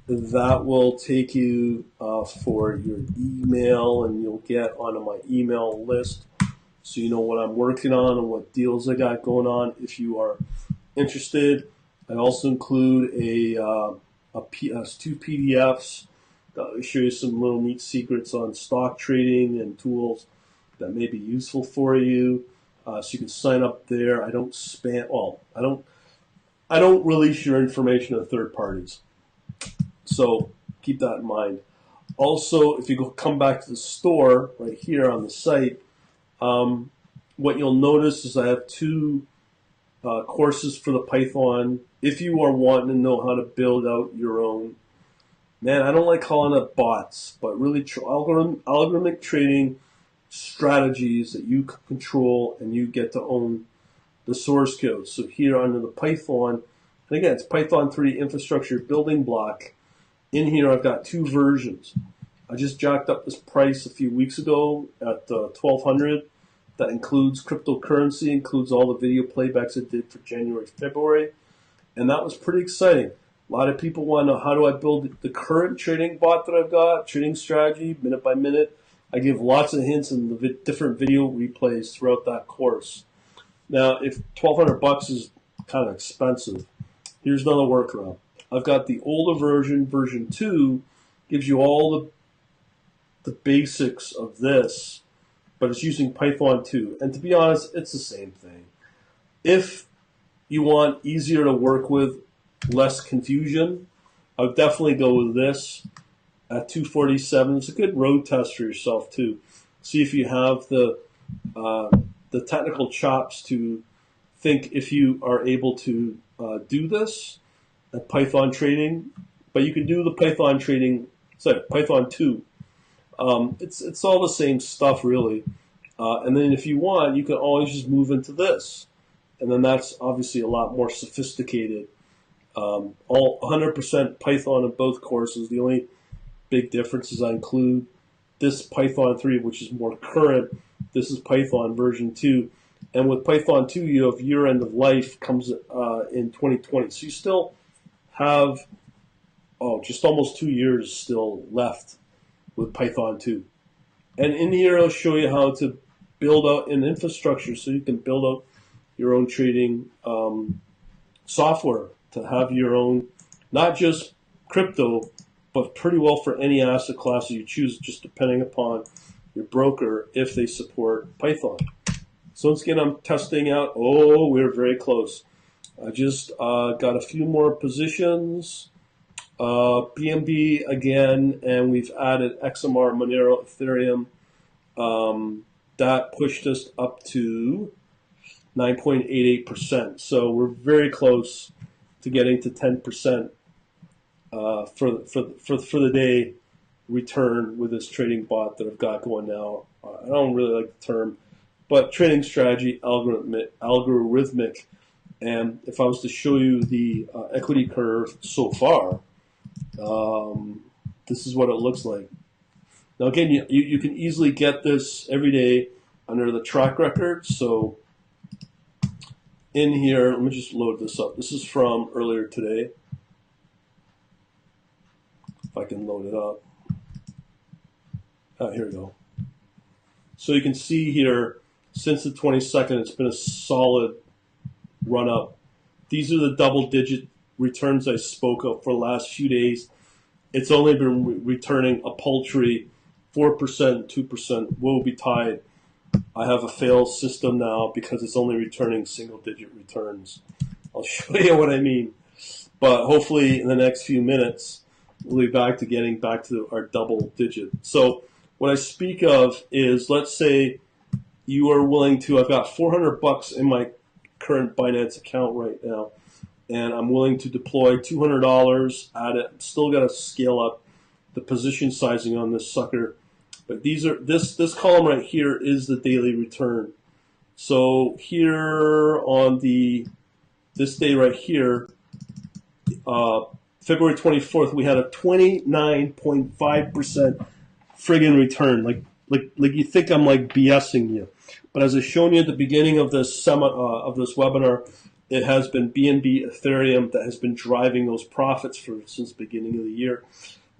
That will take you for your email, and you'll get onto my email list so you know what I'm working on and what deals I got going on if you are interested. I also include two PDFs that show you some little neat secrets on stock trading and tools that may be useful for you. So you can sign up there. I don't spam. Well, I don't release your information to third parties. So keep that in mind. Also, if you come back to the store right here on the site, what you'll notice is I have two courses for the Python. If you are wanting to know how to build out your own, man, I don't like calling it bots, but really algorithmic trading strategies that you control and you get to own the source code. So here under the Python, and again, it's Python 3 infrastructure building block. In here, I've got two versions. I just jacked up this price a few weeks ago at $1,200. That includes cryptocurrency, includes all the video playbacks I did for January, February, and that was pretty exciting. A lot of people want to know, how do I build the current trading bot that I've got, trading strategy, minute by minute. I give lots of hints in the different video replays throughout that course. Now, if $1,200 is kind of expensive, here's another workaround. I've got the older version, version 2, gives you all the basics of this, but it's using Python 2. And to be honest, it's the same thing. If you want easier to work with, less confusion, I would definitely go with this at 247. It's a good road test for yourself too. See if you have the technical chops to think if you are able to do this at Python trading. But you can do the Python trading, sorry, Python 2. It's all the same stuff really. And then if you want, you can always just move into this. And then that's obviously a lot more sophisticated. All 100% Python in both courses. The only big difference is I include this Python 3, which is more current. This is Python version 2. And with Python 2, you have year end of life comes in 2020. So you still have, just almost 2 years still left with Python 2. And in here, I'll show you how to build out an infrastructure so you can build out your own trading software to have your own, not just crypto, but pretty well for any asset class you choose, just depending upon your broker if they support Python. So once again, I'm testing out. Oh, we're very close. I just got a few more positions. BNB again, and we've added XMR, Monero, Ethereum. That pushed us up to 9.88%. So we're very close to getting to 10% for the day return with this trading bot that I've got going now. I don't really like the term, but trading strategy, algorithmic. And if I was to show you the equity curve so far, this is what it looks like. Now again, you can easily get this every day under the track record. So in here, let me just load this up. This is from earlier today. If I can load it up. Here we go. So you can see here, since the 22nd, it's been a solid run up. These are the double-digit returns I spoke of for the last few days. It's only been returning a paltry 4%, 2%. Woe betide. I have a failed system now because it's only returning single-digit returns. I'll show you what I mean. But hopefully in the next few minutes, we'll be back to getting back to our double-digit. So what I speak of is, let's say you are willing to, I've got $400 in my current Binance account right now, and I'm willing to deploy $200 at it. Still got to scale up the position sizing on this sucker. But these are this column right here is the daily return. So here on this day right here, February 24th, we had a 29.5% friggin' return. Like you think I'm like BSing you, but as I've shown you at the beginning of this webinar, it has been BNB Ethereum that has been driving those profits since the beginning of the year,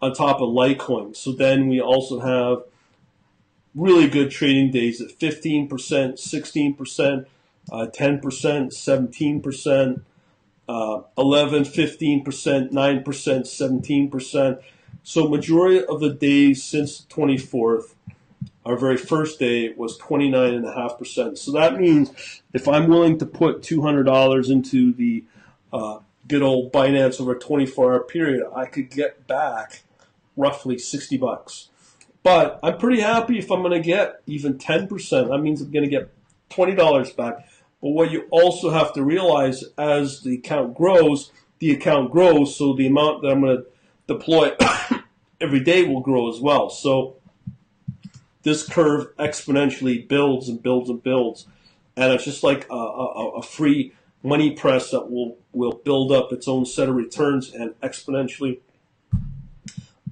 on top of Litecoin. So then we also have really good trading days at 15%, 16%, 10%, 17%, 11, 15%, 9%, 17%. So majority of the days since the 24th, our very first day was 29.5%. So that means if I'm willing to put $200 into the good old Binance over a 24-hour period, I could get back roughly $60. But I'm pretty happy if I'm going to get even 10%. That means I'm going to get $20 back. But what you also have to realize, as the account grows, so the amount that I'm going to deploy every day will grow as well. So this curve exponentially builds and builds and builds. And it's just like a free money press that will build up its own set of returns and exponentially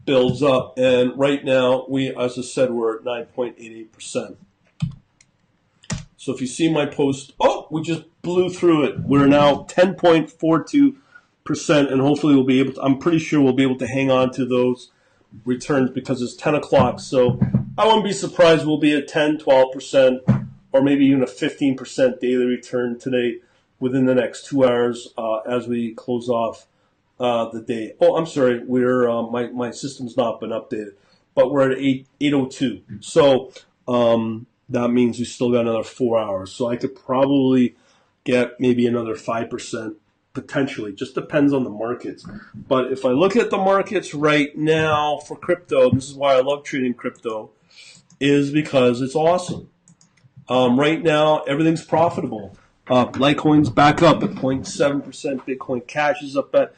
builds up. And right now, as I said, we're at 9.88%. So if you see my post, we just blew through it. We're now 10.42%, and hopefully we'll be able to, I'm pretty sure we'll be able to hang on to those returns because it's 10 o'clock. So I wouldn't be surprised we'll be at 10, 12%, or maybe even a 15% daily return today within the next 2 hours as we close off the day. Oh, I'm sorry, we're my system's not been updated, but we're at 8:02. So that means we still got another 4 hours. So I could probably get maybe another 5% potentially. Just depends on the markets. But if I look at the markets right now for crypto, this is why I love trading crypto, is because it's awesome. Right now, everything's profitable. Litecoin's back up at 0.7%. Bitcoin Cash is up at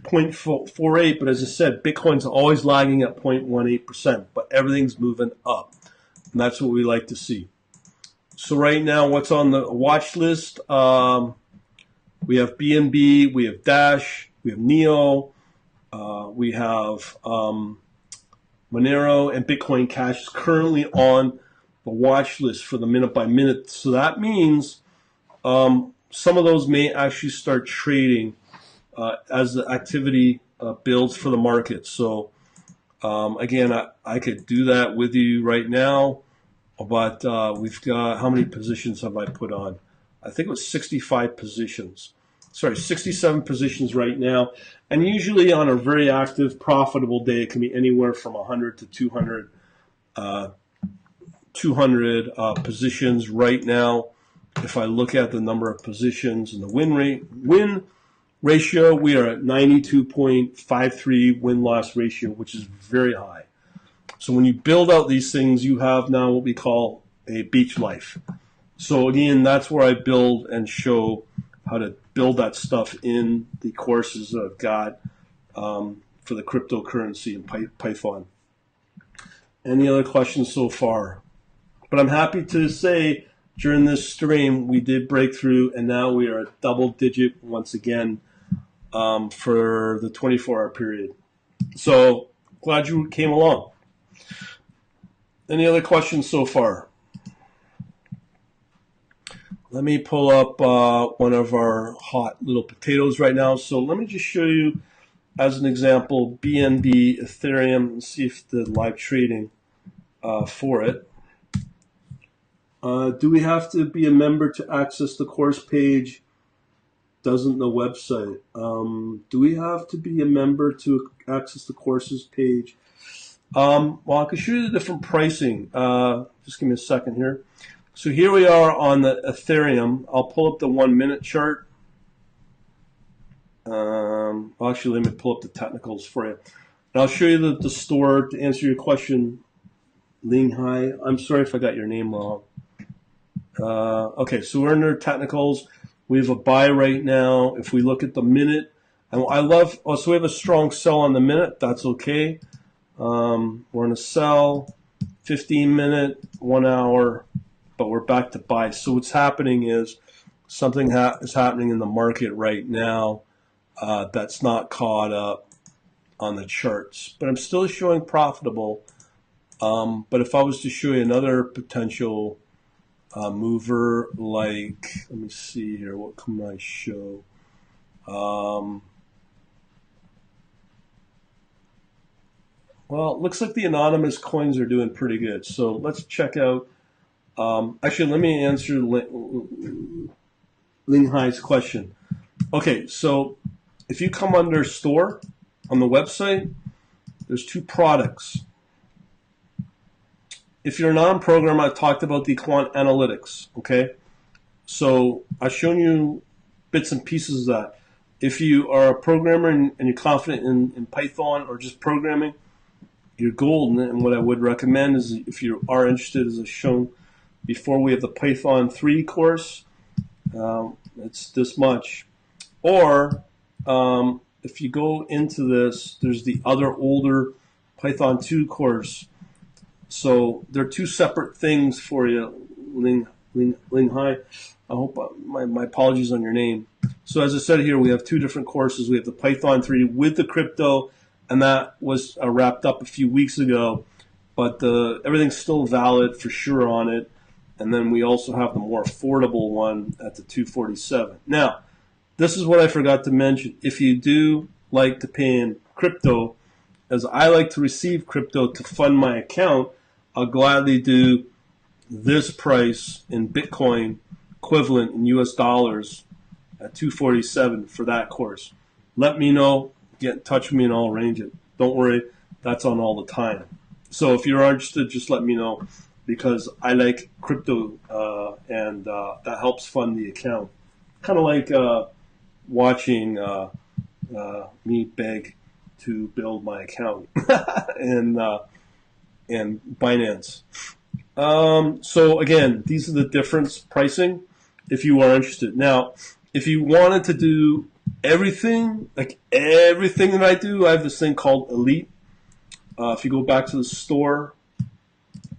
0.48. But as I said, Bitcoin's always lagging at 0.18%. But everything's moving up. And that's what we like to see. So right now, what's on the watch list? We have BNB, we have Dash, we have Neo, we have Monero, and Bitcoin Cash is currently on the watch list for the minute by minute. So that means some of those may actually start trading as the activity builds for the market. So again, I could do that with you right now, but we've got, how many positions have I put on? I think it was 65 positions. Sorry, 67 positions right now. And usually on a very active, profitable day, it can be anywhere from 100 to 200 positions right now. If I look at the number of positions and the win ratio, we are at 92.53 win-loss ratio, which is very high. So when you build out these things, you have now what we call a beach life. So again, that's where I build and show how to build that stuff in the courses that I've got for the cryptocurrency and Python. Any other questions so far? But I'm happy to say during this stream we did break through, and now we are at double digit once again for the 24-hour period. So glad you came along. Any other questions so far? Let me pull up one of our hot little potatoes right now. So let me just show you, as an example, BNB, Ethereum, and see if the live trading for it. Do we have to be a member to access the course page? Doesn't the website. Do we have to be a member to access the courses page? Well, I can show you the different pricing. Just give me a second here. So here we are on the Ethereum. I'll pull up the 1 minute chart. Actually, let me pull up the technicals for you. And I'll show you the store to answer your question, Ling Hai. I'm sorry if I got your name wrong. Okay, so we're under technicals. We have a buy right now. If we look at the minute, and I love, so we have a strong sell on the minute. That's okay. We're going to sell 15 minute, 1 hour. But we're back to buy. So what's happening is something is happening in the market right now that's not caught up on the charts. But I'm still showing profitable. But if I was to show you another potential mover, like, let me see here, what can I show? Well, it looks like the anonymous coins are doing pretty good. So let's check out. Actually, let me answer Ling Hai's question. Okay, so if you come under store on the website, there's two products. If you're a non-programmer, I talked about the quant analytics, okay? So I've shown you bits and pieces of that. If you are a programmer and you're confident in Python or just programming, you're golden. And what I would recommend is, if you are interested, as I've shown before, we have the Python 3 course. It's this much. Or if you go into this, there's the other older Python 2 course. So they're two separate things for you, Ling Hai. I hope my apologies on your name. So as I said here, we have two different courses. We have the Python 3 with the crypto, and that was wrapped up a few weeks ago. But everything's still valid for sure on it. And then we also have the more affordable one at the $247. Now, this is what I forgot to mention. If you do like to pay in crypto, as I like to receive crypto to fund my account, I'll gladly do this price in Bitcoin equivalent in US dollars at 247 for that course. Let me know, get in touch with me, and I'll arrange it. Don't worry, that's on all the time. So if you're interested, just let me know, because I like crypto and that helps fund the account. Kind of like watching me beg to build my account and Binance. So again, these are the difference pricing if you are interested. Now, if you wanted to do everything, like everything that I do, I have this thing called Elite. If you go back to the store,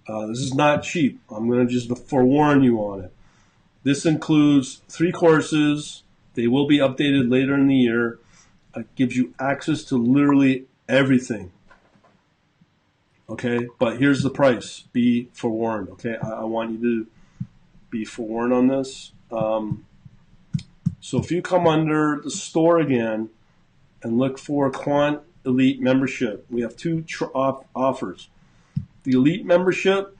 this is not cheap. I'm going to just forewarn you on it. This includes 3 courses. They will be updated later in the year. It gives you access to literally everything. Okay, but here's the price. Be forewarned. Okay, I want you to be forewarned on this. So if you come under the store again and look for Quant Elite membership, we have 2 offers: the Elite membership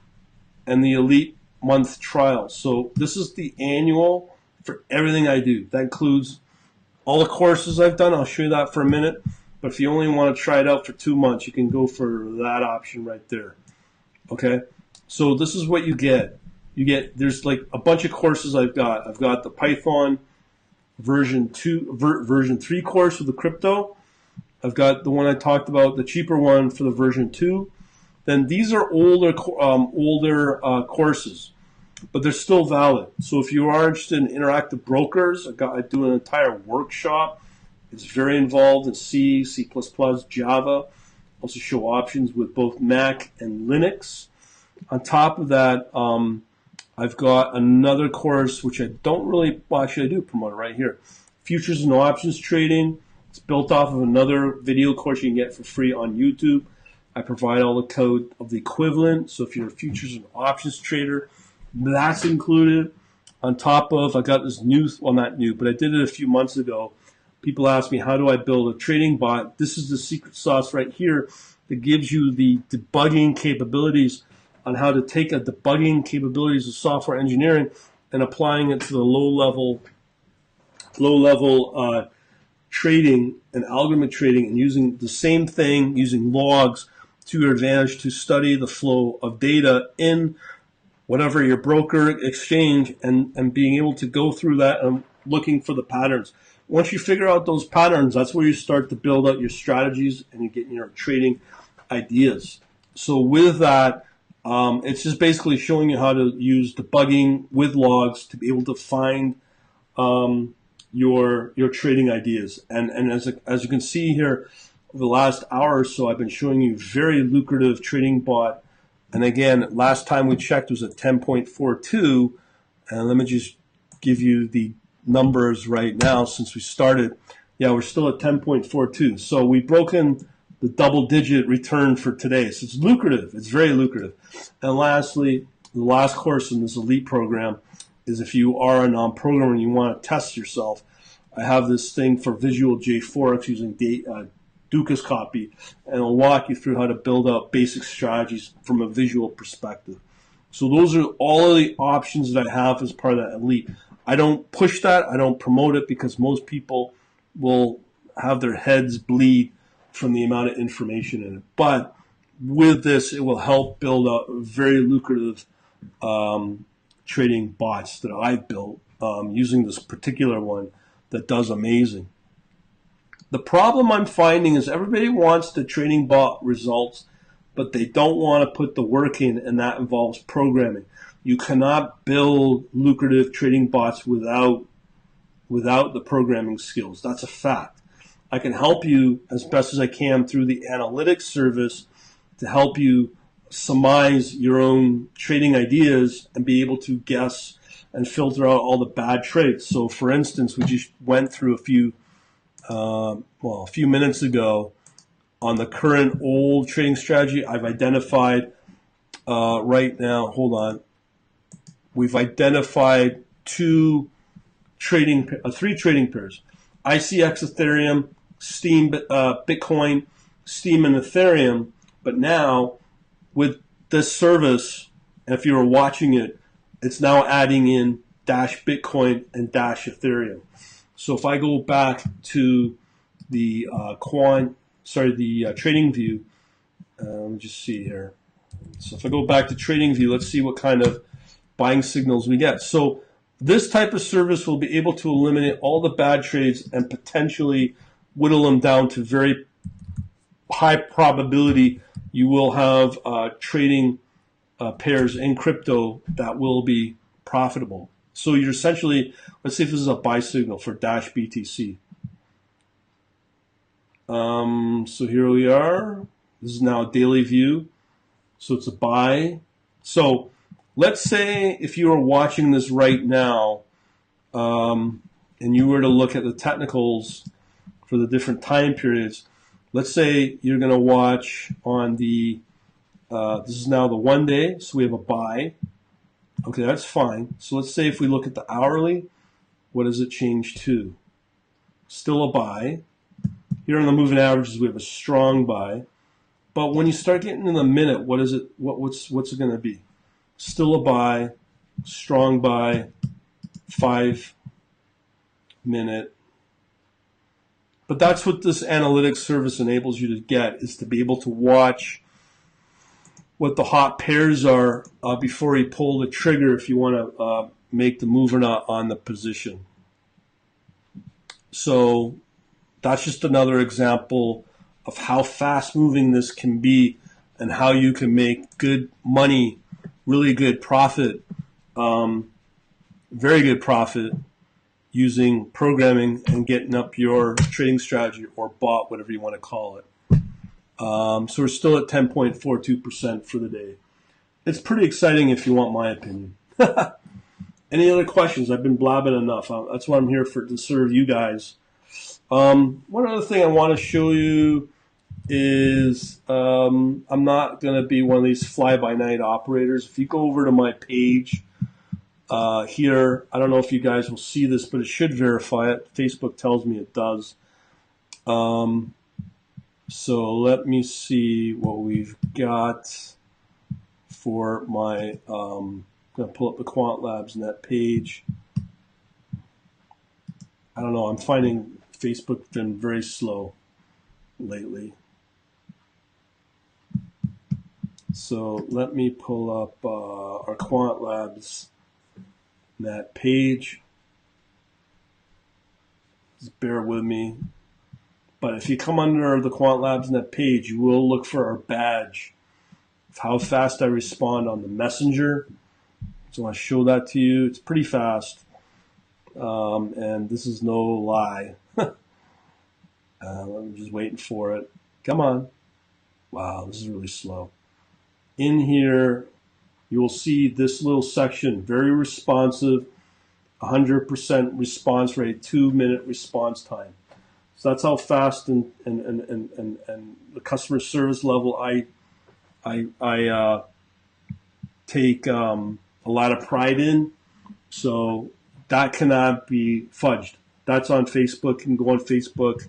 and the Elite month trial. So this is the annual for everything I do. That includes all the courses I've done. I'll show you that for a minute. But if you only want to try it out for 2 months, you can go for that option right there. Okay? So this is what you get. There's like a bunch of courses I've got. I've got the Python version 3 course with the crypto. I've got the one I talked about, the cheaper one for the version 2. Then these are older courses, but they're still valid. So if you are interested in interactive brokers, I do an entire workshop. It's very involved in C, C++, Java. Also show options with both Mac and Linux. On top of that, I've got another course which I don't really, well, actually I do promote it right here. Futures and options trading. It's built off of another video course you can get for free on YouTube. I provide all the code of the equivalent. So if you're a futures and options trader, that's included. On top of, I got this new, well, not new, but I did it a few months ago. People ask me, how do I build a trading bot? This is the secret sauce right here that gives you the debugging capabilities on how to take a debugging capabilities of software engineering and applying it to the low-level trading and algorithmic trading, and using the same thing, using logs to your advantage to study the flow of data in whatever your broker exchange, and being able to go through that and looking for the patterns. Once you figure out those patterns, that's where you start to build out your strategies and you get your trading ideas. So with that, it's just basically showing you how to use debugging with logs to be able to find your trading ideas. And as you can see here, over the last hour or so, I've been showing you very lucrative trading bot. And again, last time we checked was at 10.42. And let me just give you the numbers right now since we started. Yeah, we're still at 10.42. So we've broken the double-digit return for today. So it's lucrative. It's very lucrative. And lastly, the last course in this Elite program is if you are a non-programmer and you want to test yourself, I have this thing for Visual J Forex using Duca's copy, and I'll walk you through how to build up basic strategies from a visual perspective. So those are all of the options that I have as part of that Elite. I don't push that. I don't promote it because most people will have their heads bleed from the amount of information in it. But with this, it will help build up very lucrative trading bots that I've built using this particular one that does amazing. The problem I'm finding is everybody wants the trading bot results, but they don't want to put the work in, and that involves programming. You cannot build lucrative trading bots without the programming skills. That's a fact. I can help you as best as I can through the analytics service to help you surmise your own trading ideas and be able to guess and filter out all the bad trades. So for instance, we just went through a few minutes ago on the current old trading strategy. I've identified right now, hold on. We've identified three trading pairs: ICX Ethereum, Steam Bitcoin, Steam and Ethereum. But now with this service, if you were watching it, it's now adding in Dash Bitcoin and Dash Ethereum. So if I go back to the trading view, let me just see here. So if I go back to trading view, let's see what kind of buying signals we get. So this type of service will be able to eliminate all the bad trades and potentially whittle them down to very high probability. You will have trading pairs in crypto that will be profitable. So you're essentially, let's see if this is a buy signal for Dash BTC. So here we are. This is now a daily view. So it's a buy. So let's say if you are watching this right now, and you were to look at the technicals for the different time periods, let's say you're going to watch on the, this is now the 1 day, so we have a buy. Okay, that's fine. So let's say if we look at the hourly, what does it change to? Still a buy. Here on the moving averages, we have a strong buy. But when you start getting in the minute, what is it? What's it going to be? Still a buy, strong buy, 5 minute. But that's what this analytics service enables you to get, is to be able to watch what the hot pairs are before you pull the trigger if you want to make the move or not on the position. So that's just another example of how fast moving this can be and how you can make good money, really good profit, very good profit using programming and getting up your trading strategy or bot, whatever you want to call it. So we're still at 10.42% for the day. It's pretty exciting if you want my opinion. Any other questions? I've been blabbing enough. That's why I'm here to serve you guys. One other thing I want to show you is I'm not going to be one of these fly-by-night operators. If you go over to my page here, I don't know if you guys will see this, but it should verify it. Facebook tells me it does. So let me see what we've got for my, I'm going to pull up the Quant Labs net page. I don't know, I'm finding Facebook been very slow lately. So let me pull up our Quant Labs net page. Just bear with me. But if you come under the Quant Labs net page, you will look for our badge of how fast I respond on the messenger. So I show that to you. It's pretty fast. And this is no lie. I'm just waiting for it. Come on. Wow, this is really slow. In here, you will see this little section, very responsive, 100% response rate, 2-minute response time. So that's how fast and the customer service level I take a lot of pride in. So that cannot be fudged. That's on Facebook. You can go on Facebook,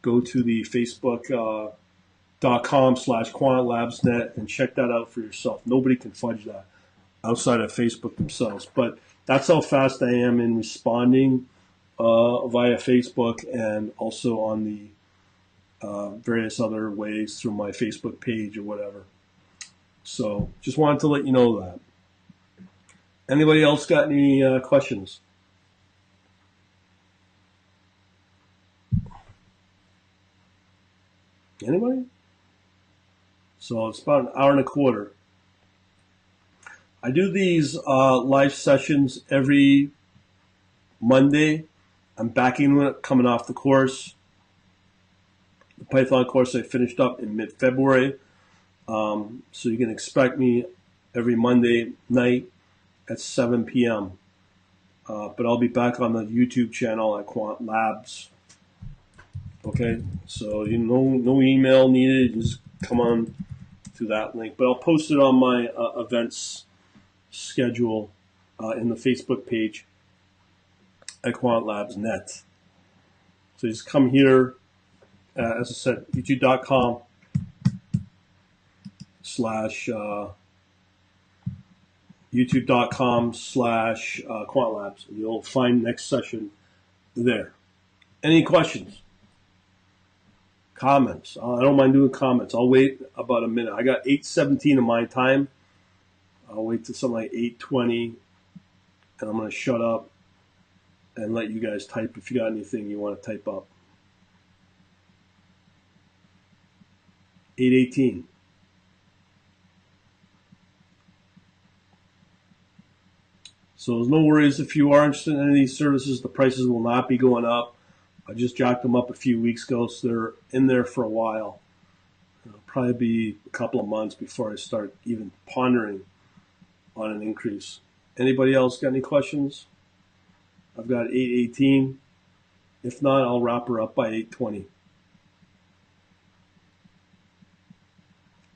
go to the facebook.com/quantlabsnet and check that out for yourself. Nobody can fudge that outside of Facebook themselves. But that's how fast I am in responding via Facebook and also on the various other ways through my Facebook page or whatever. So just wanted to let you know that. Anybody else got any questions? Anybody? So it's about an hour and a quarter. I do these live sessions every Monday. I'm back into it, coming off the course. The Python course I finished up in mid-February. So you can expect me every Monday night at 7 p.m. But I'll be back on the YouTube channel at Quant Labs. Okay, so no email needed. Just come on to that link. But I'll post it on my events schedule in the Facebook page at Quant Labs Net. So just come here, as I said, youtube.com/ youtube.com/quantlabs. You'll find next session there. Any questions? Comments? I don't mind doing comments. I'll wait about a minute. I got 8:17 of my time. I'll wait till something like 8:20, and I'm going to shut up and let you guys type if you got anything you want to type up. 8:18. So there's no worries if you are interested in any of these services. The prices will not be going up. I just jacked them up a few weeks ago, so they're in there for a while. It'll probably be a couple of months before I start even pondering on an increase. Anybody else got any questions? I've got 8:18. If not, I'll wrap her up by 8:20.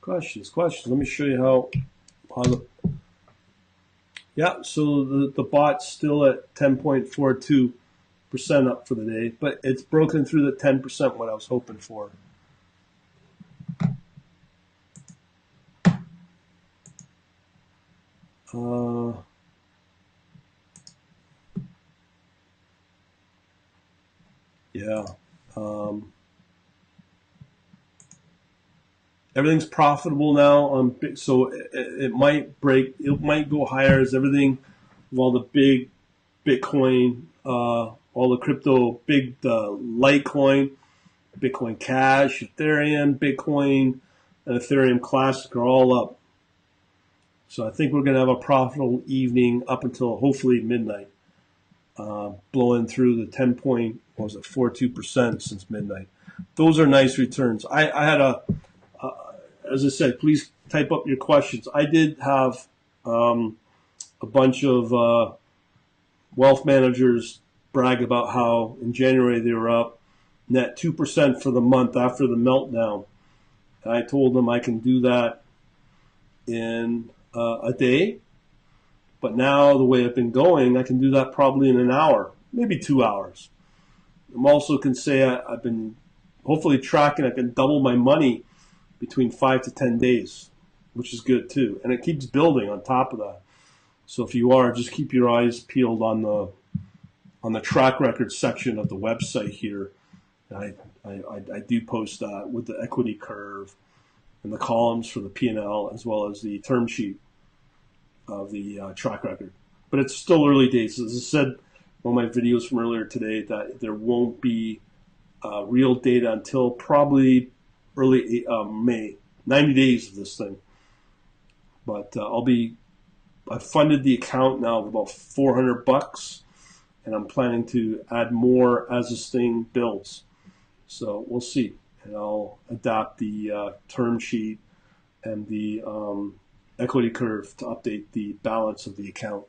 Questions. Let me show you how the so the bot's still at 10.42% up for the day, but it's broken through the 10%, what I was hoping for. Everything's profitable now, so it might break. It might go higher as everything, while the big Bitcoin, all the crypto, big Litecoin, Bitcoin Cash, Ethereum, Bitcoin, and Ethereum Classic are all up. So I think we're going to have a profitable evening up until hopefully midnight, blowing through the 10.42% since midnight. Those are nice returns. I had as I said, please type up your questions. I did have a bunch of wealth managers brag about how in January they were up net 2% for the month after the meltdown. And I told them I can do that in a day. But now the way I've been going, I can do that probably in an hour, maybe 2 hours. I'm also can say I've been hopefully tracking. I can double my money between 5 to 10 days, which is good too. And it keeps building on top of that. So if you are, just keep your eyes peeled on the track record section of the website here. I do post that with the equity curve and the columns for the P&L as well as the term sheet of the track record. But it's still early days. As I said in one of my videos from earlier today, that there won't be real data until probably early May, 90 days of this thing. But I've funded the account now of about $400, and I'm planning to add more as this thing builds. So we'll see, and I'll adapt the term sheet and the equity curve to update the balance of the account.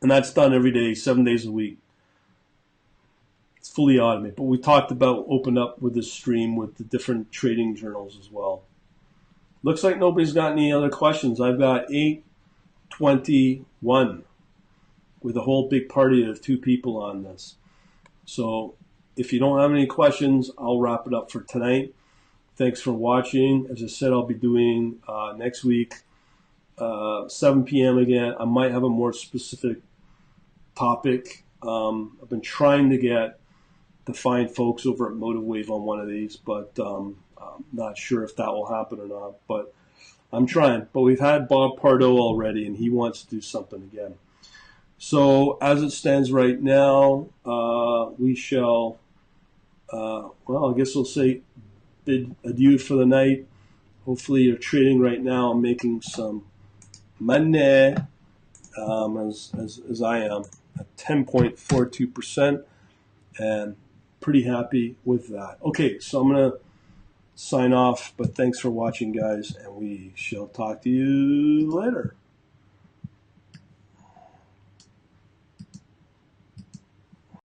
And that's done every day, 7 days a week. It's fully automated, but we talked about open up with this stream with the different trading journals as well. Looks like nobody's got any other questions. I've got 8:21 with a whole big party of 2 people on this. So if you don't have any questions, I'll wrap it up for tonight. Thanks for watching. As I said, I'll be doing next week, 7 p.m. again. I might have a more specific topic. I've been trying to find folks over at Motive Wave on one of these, but I'm not sure if that will happen or not. But I'm trying. But we've had Bob Pardo already, and he wants to do something again. So as it stands right now, we shall, I guess we'll say bid adieu for the night. Hopefully you're trading right now and making some money, as I am, at 10.42%, and pretty happy with that. Okay, so I'm going to sign off, but thanks for watching, guys, and we shall talk to you later.